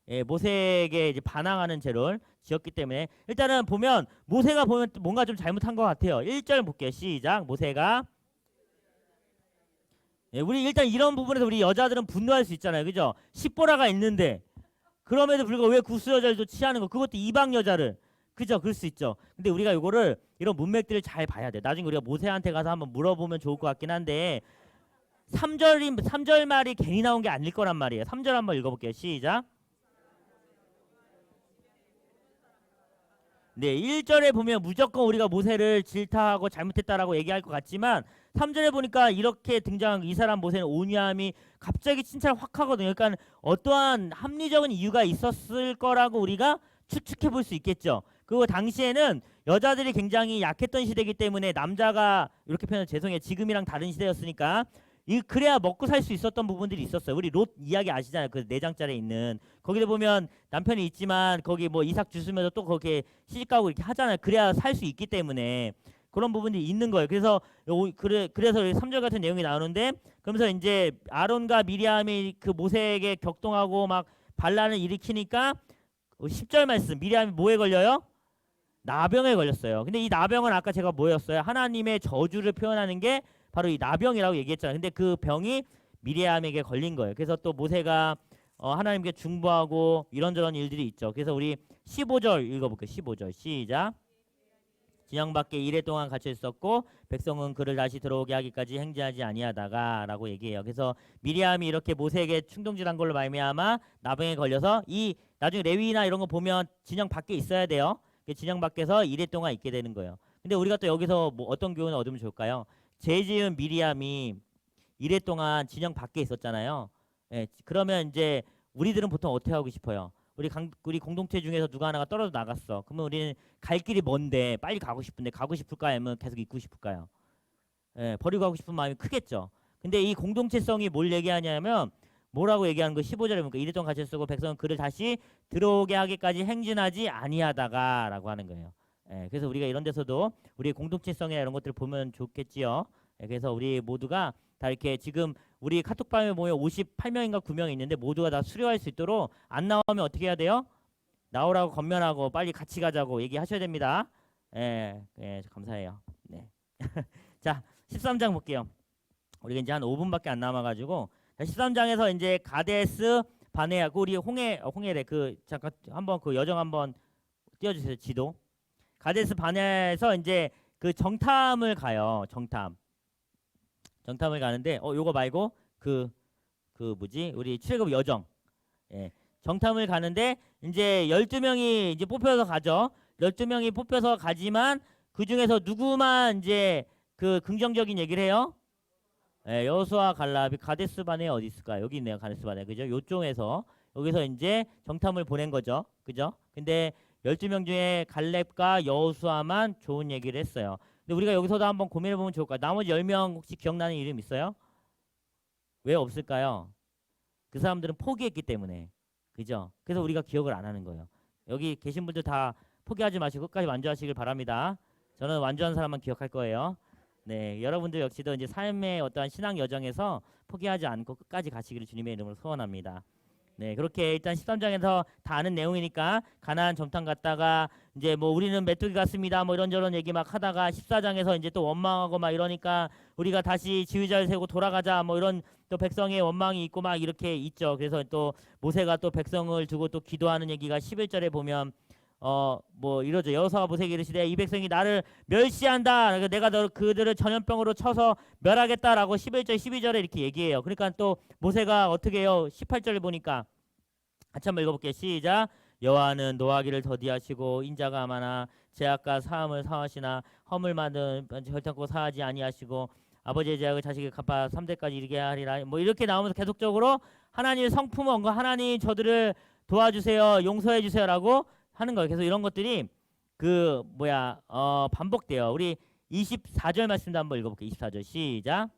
예, 모세에게 이제 반항하는 죄를 지었기 때문에 일단은 보면 모세가 보면 뭔가 좀 잘못한 것 같아요. 1절 볼게요. 시작. 모세가 예, 우리 일단 이런 부분에서 우리 여자들은 분노할 수 있잖아요. 그죠? 십보라가 있는데 그럼에도 불구하고 왜 구스 여자를 취하는 거? 그것도 이방 여자를. 그죠? 그럴 수 있죠. 근데 우리가 이거를 이런 문맥들을 잘 봐야 돼. 나중에 우리가 모세한테 가서 한번 물어보면 좋을 것 같긴 한데 3절 말이 괜히 나온 게 아닐 거란 말이에요. 3절 한번 읽어볼게요. 시작. 네, 1절에 보면 무조건 우리가 모세를 질타하고 잘못했다라고 얘기할 것 같지만 3절에 보니까 이렇게 등장한 이 사람 모세는 온유함이 갑자기 칭찬을 확 하거든요. 그러니까 어떠한 합리적인 이유가 있었을 거라고 우리가 추측해 볼 수 있겠죠. 그리고 당시에는 여자들이 굉장히 약했던 시대이기 때문에 남자가 이렇게 표현 죄송해요. 지금이랑 다른 시대였으니까 이 그래야 먹고 살 수 있었던 부분들이 있었어요. 우리 롯 이야기 아시잖아요. 그 4장짜리에 있는 거기를 보면 남편이 있지만 거기 뭐 이삭 주스면서 또 거기에 시집가고 이렇게 하잖아요. 그래야 살 수 있기 때문에 그런 부분들이 있는 거예요. 그래서 그래서 3절 같은 내용이 나오는데 그러면서 이제 아론과 미리암이 그 모세에게 격동하고 막 반란을 일으키니까 10절 말씀 미리암이 뭐에 걸려요? 나병에 걸렸어요. 근데 이 나병은 아까 제가 뭐였어요? 하나님의 저주를 표현하는 게 바로 이 나병이라고 얘기했잖아요. 근데 그 병이 미리암에게 걸린 거예요. 그래서 또 모세가 하나님께 중보하고 이런저런 일들이 있죠. 그래서 우리 15절 읽어볼게요. 15절 시작. 진영 밖에 이래 동안 갇혀 있었고 백성은 그를 다시 들어오게 하기까지 행진하지 아니하다가라고 얘기해요. 그래서 미리암이 이렇게 모세에게 충동질한 걸로 말미암아 나병에 걸려서 이 나중에 레위나 이런 거 보면 진영 밖에 있어야 돼요. 진영 밖에서 이래 동안 있게 되는 거예요. 근데 우리가 또 여기서 뭐 어떤 교훈을 얻으면 좋을까요? 죄 지은 미리암이 이래 동안 진영 밖에 있었잖아요. 예, 그러면 이제 우리들은 보통 어떻게 하고 싶어요? 우리 공동체 중에서 누가 하나가 떨어져 나갔어. 그러면 우리는 갈 길이 먼데 빨리 가고 싶은데 가고 싶을까요? 아니면 계속 있고 싶을까요? 예, 버리고 가고 싶은 마음이 크겠죠. 근데 이 공동체성이 뭘 얘기하냐면 뭐라고 얘기하는 거 15절에 보니까 이래 동안 같이 쓰고 백성은 그를 다시 들어오게 하기까지 행진하지 아니하다가라고 하는 거예요. 예, 그래서 우리가 이런 데서도 우리의 공동체성이나 이런 것들을 보면 좋겠지요. 예, 그래서 우리 모두가 다 이렇게 지금 우리 카톡방에 보면 58명인가 9명이 있는데 모두가 다 수료할 수 있도록 안 나오면 어떻게 해야 돼요? 나오라고 건면하고 빨리 같이 가자고 얘기하셔야 됩니다. 예, 예, 감사해요. 네. 자, 13장 볼게요. 우리가 이제 한 5분밖에 안 남아가지고 13장에서 이제 가데스 바네아 그 우리 홍해래 그 잠깐 한번 그 여정 한번 띄워주세요. 지도. 가데스 바네아에서 이제 그 정탐을 가요. 정탐을 가는데 요거 말고 그 뭐지 우리 출애굽 여정. 예. 정탐을 가는데 이제 12명이 이제 뽑혀서 가죠. 12명이 뽑혀서 가지만 그 중에서 누구만 이제 그 긍정적인 얘기를 해요? 예, 여호수아 갈렙이 가데스 바네 어디 있을까? 여기 있네요. 가데스 바네. 그죠? 요쪽에서 여기서 이제 정탐을 보낸 거죠. 그죠? 근데 12명 중에 갈렙과 여호수아만 좋은 얘기를 했어요. 근데 우리가 여기서도 한번 고민해 보면 좋을까요? 나머지 10명 혹시 기억나는 이름 있어요? 왜 없을까요? 그 사람들은 포기했기 때문에. 그죠? 그래서 우리가 기억을 안 하는 거예요. 여기 계신 분들 다 포기하지 마시고 끝까지 완주하시길 바랍니다. 저는 완주한 사람만 기억할 거예요. 네, 여러분들 역시도 이제 삶의 어떠한 신앙 여정에서 포기하지 않고 끝까지 가시기를 주님의 이름으로 소원합니다. 네, 그렇게 일단 13장에서 다 아는 내용이니까 가나안 정탐 갔다가 이제 뭐 우리는 메뚜기 같습니다. 뭐 이런저런 얘기 막 하다가 14장에서 이제 또 원망하고 막 이러니까 우리가 다시 지휘자를 세우고 돌아가자 뭐 이런 또 백성의 원망이 있고 막 이렇게 있죠. 그래서 또 모세가 또 백성을 두고 또 기도하는 얘기가 11절에 보면 뭐 이러죠. 여호수아가 모세에게 이르시되 이 백성이 나를 멸시한다. 그러니까 내가 그들을 전염병으로 쳐서 멸하겠다라고 11절 12절에 이렇게 얘기해요. 그러니까 또 모세가 어떻게 해요? 18절을 보니까 같이 한번 읽어볼게요. 시작. 여호와는 노하기를 더디하시고 인자가 많아 죄악과 사함을 사하시나 허물 많은 결탄코 사하지 아니하시고 아버지의 죄악을 자식에게 갚아 3대까지 이르게 하리라. 뭐 이렇게 나오면서 계속적으로 하나님의 성품을 언급, 하나님 저들을 도와주세요, 용서해 주세요라고 하는 거예요. 그래서 이런 것들이 그 반복돼요. 우리 24절 말씀도 한번 읽어볼게요. 24절 시작.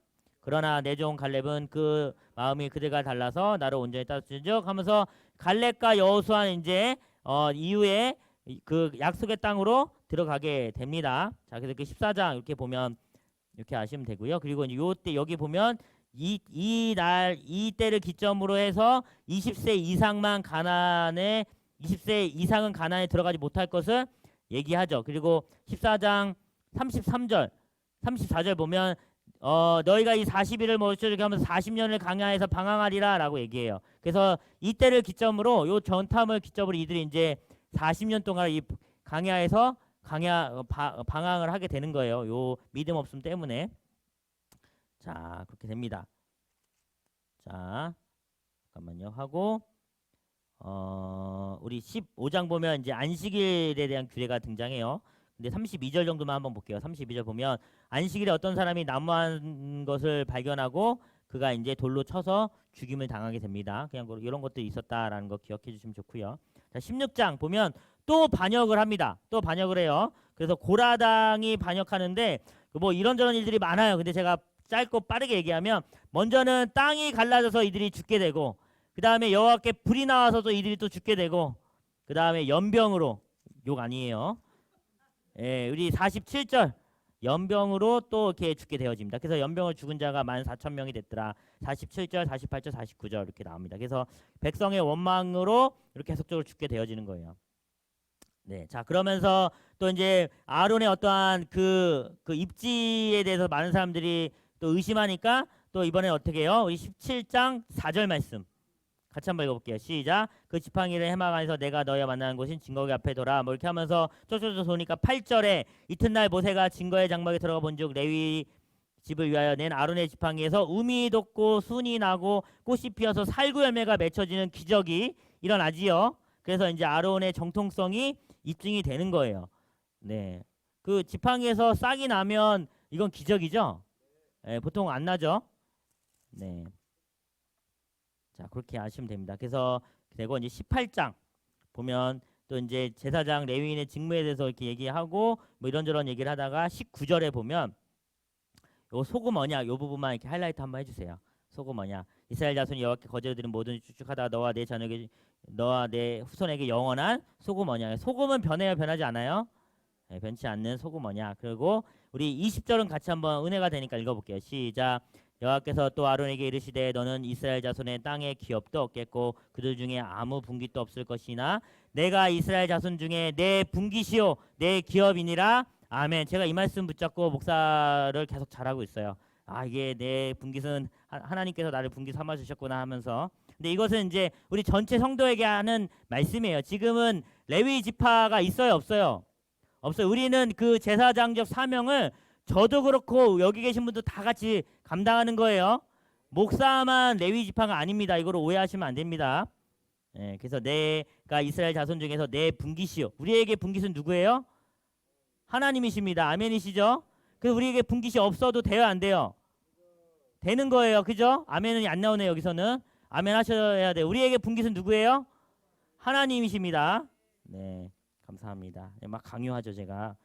그러나 내 종 갈렙은 그 마음이 그들과 달라서 나를 온전히 따르는즉 하면서 갈렙과 여호수아는 이제 이후에 그 약속의 땅으로 들어가게 됩니다. 자, 그래서 그 14장 이렇게 보면 이렇게 아시면 되고요. 그리고 이제 요때 여기 보면 이 때를 기점으로 해서 20세 이상만 가나안에 20세 이상은 가나안에 들어가지 못할 것을 얘기하죠. 그리고 14장 33절 34절 보면 너희가 이 40일을 이렇게 하면서 40년을 강야에서 방황하리라 라고 얘기해요. 그래서 이때를 기점으로 요 전탐을 기점으로 이들이 이제 40년 동안 이 강야에서 방황을 하게 되는 거예요. 요 믿음 없음 때문에. 자, 그렇게 됩니다. 자, 잠깐만요. 하고 우리 15장 보면 이제 안식일에 대한 규례가 등장해요. 근데 32절 정도만 한번 볼게요. 32절 보면 안식일에 어떤 사람이 나무한 것을 발견하고 그가 이제 돌로 쳐서 죽임을 당하게 됩니다. 그냥 이런 것들이 있었다라는 거 기억해 주시면 좋고요. 자, 16장 보면 또 반역을 합니다. 또 반역을 해요. 그래서 고라당이 반역하는데 뭐 이런저런 일들이 많아요. 근데 제가 짧고 빠르게 얘기하면 먼저는 땅이 갈라져서 이들이 죽게 되고 그 다음에 여호와께 불이 나와서 또 이들이 또 죽게 되고 그 다음에 연병으로 욕 아니에요. 예, 우리 47절 연병으로 또 이렇게 죽게 되어집니다. 그래서 연병을 죽은 자가 14,000명이 됐더라. 47절, 48절, 49절 이렇게 나옵니다. 그래서 백성의 원망으로 이렇게 계속적으로 죽게 되어지는 거예요. 네, 자 그러면서 또 이제 아론의 어떠한 그 입지에 대해서 많은 사람들이 또 의심하니까 또 이번에 어떻게 해요? 우리 17장 4절 말씀 같이 한번 읽어볼게요. 시작. 그 지팡이를 해막 안에서 내가 너희와 만나는 곳인 증거기 앞에 둬라. 뭐 이렇게 하면서 쪼쪼쪼 도니까 8절에 이튿날 모세가 증거의 장막에 들어가 본즉 레위 집을 위하여 낸 아론의 지팡이에서 우미 돋고 순이 나고 꽃이 피어서 살구 열매가 맺혀지는 기적이 일어나지요. 그래서 이제 아론의 정통성이 입증이 되는 거예요. 네, 그 지팡이에서 싹이 나면 이건 기적이죠. 네, 보통 안 나죠. 네. 자 그렇게 아시면 됩니다. 그래서 그리고 이제 18장 보면 또 이제 제사장 레위인의 직무에 대해서 이렇게 얘기하고 뭐 이런저런 얘기를 하다가 19절에 보면 요 소금 언약 요 부분만 이렇게 하이라이트 한번 해주세요. 소금 언약 이스라엘 자손이 여호와께 거제를 드린 모든 쭉쭉하다 너와 내 자녀에게 너와 내 후손에게 영원한 소금 언약. 소금은 변해요 변하지 않아요? 네, 변치 않는 소금 언약. 그리고 우리 20절은 같이 한번 은혜가 되니까 읽어볼게요. 시작. 여호와께서 또 아론에게 이르시되 너는 이스라엘 자손의 땅에 기업도 없겠고 그들 중에 아무 분깃도 없을 것이나 내가 이스라엘 자손 중에 내 분깃이요 내 기업이니라. 아멘. 제가 이 말씀 붙잡고 목사를 계속 잘하고 있어요. 아 이게 내 분깃은 하나님께서 나를 분깃 삼아 주셨구나 하면서. 근데 이것은 이제 우리 전체 성도에게 하는 말씀이에요. 지금은 레위 지파가 있어요 없어요? 없어요. 우리는 그 제사장적 사명을 저도 그렇고 여기 계신 분도 다 같이 감당하는 거예요. 목사만 레위 지파가 아닙니다. 이거를 오해하시면 안 됩니다. 예, 그래서 내가 이스라엘 자손 중에서 내 분깃이요. 우리에게 분깃은 누구예요? 하나님이십니다. 아멘이시죠? 그래서 우리에게 분깃이 없어도 돼요 안 돼요? 되는 거예요. 그죠? 아멘은 안 나오네요. 여기서는. 아멘 하셔야 돼요. 우리에게 분깃은 누구예요? 하나님이십니다. 네, 감사합니다. 네, 막 강요하죠 제가.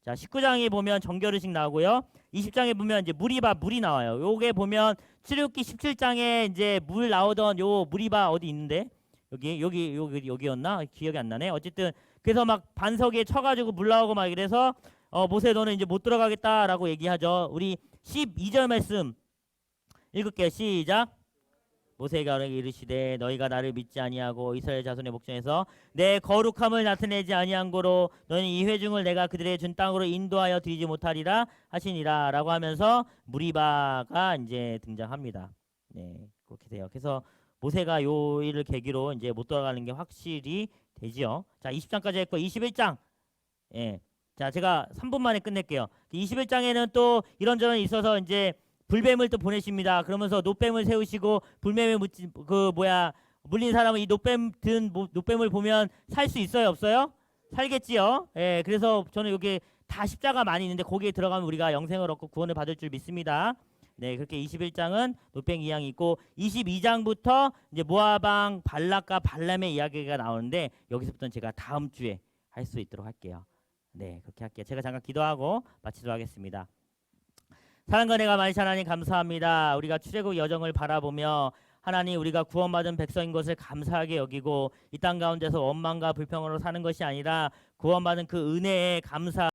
자 19장에 보면 정결의식 나오고요. 20장에 보면 이제 물이 나와요. 요게 보면 출애굽기 17장에 이제 물 나오던 요 무리바 어디 있는데 여기였나 기억이 안 나네. 어쨌든 그래서 막 반석에 쳐가지고 물 나오고 막 이래서 모세 너는 이제 못 들어가겠다라고 얘기하죠. 우리 12절 말씀 읽을게요. 시작. 모세가 아론에게 이르시되 너희가 나를 믿지 아니하고 이스라엘 자손의 목전에서 내 거룩함을 나타내지 아니한 고로 너는 이 회중을 내가 그들의 준 땅으로 인도하여 드리지 못하리라 하시니라 라고 하면서 무리바가 이제 등장합니다. 네, 그렇게 돼요. 그래서 모세가 요 일을 계기로 이제 못 돌아가는 게 확실히 되지요. 자 20장까지 했고 21장. 예. 자 제가 3분 만에 끝낼게요. 21장에는 또 이런저런 있어서 이제 불뱀을 또 보내십니다. 그러면서 노뱀을 세우시고 불뱀에 물린 사람은 이 노뱀을 보면 살 수 있어요 없어요? 살겠지요. 예, 그래서 저는 여기 다 십자가 많이 있는데 거기에 들어가면 우리가 영생을 얻고 구원을 받을 줄 믿습니다. 네, 그렇게 21장은 노뱀 이양이 있고 22장부터 이제 모아방 발락과 발람의 이야기가 나오는데 여기서부터는 제가 다음 주에 할 수 있도록 할게요. 네, 그렇게 할게요. 제가 잠깐 기도하고 마치도록 하겠습니다. 사랑과 내가 많으신 하나님 감사합니다. 우리가 출애굽 여정을 바라보며 하나님 우리가 구원받은 백성인 것을 감사하게 여기고 이 땅 가운데서 원망과 불평으로 사는 것이 아니라 구원받은 그 은혜에 감사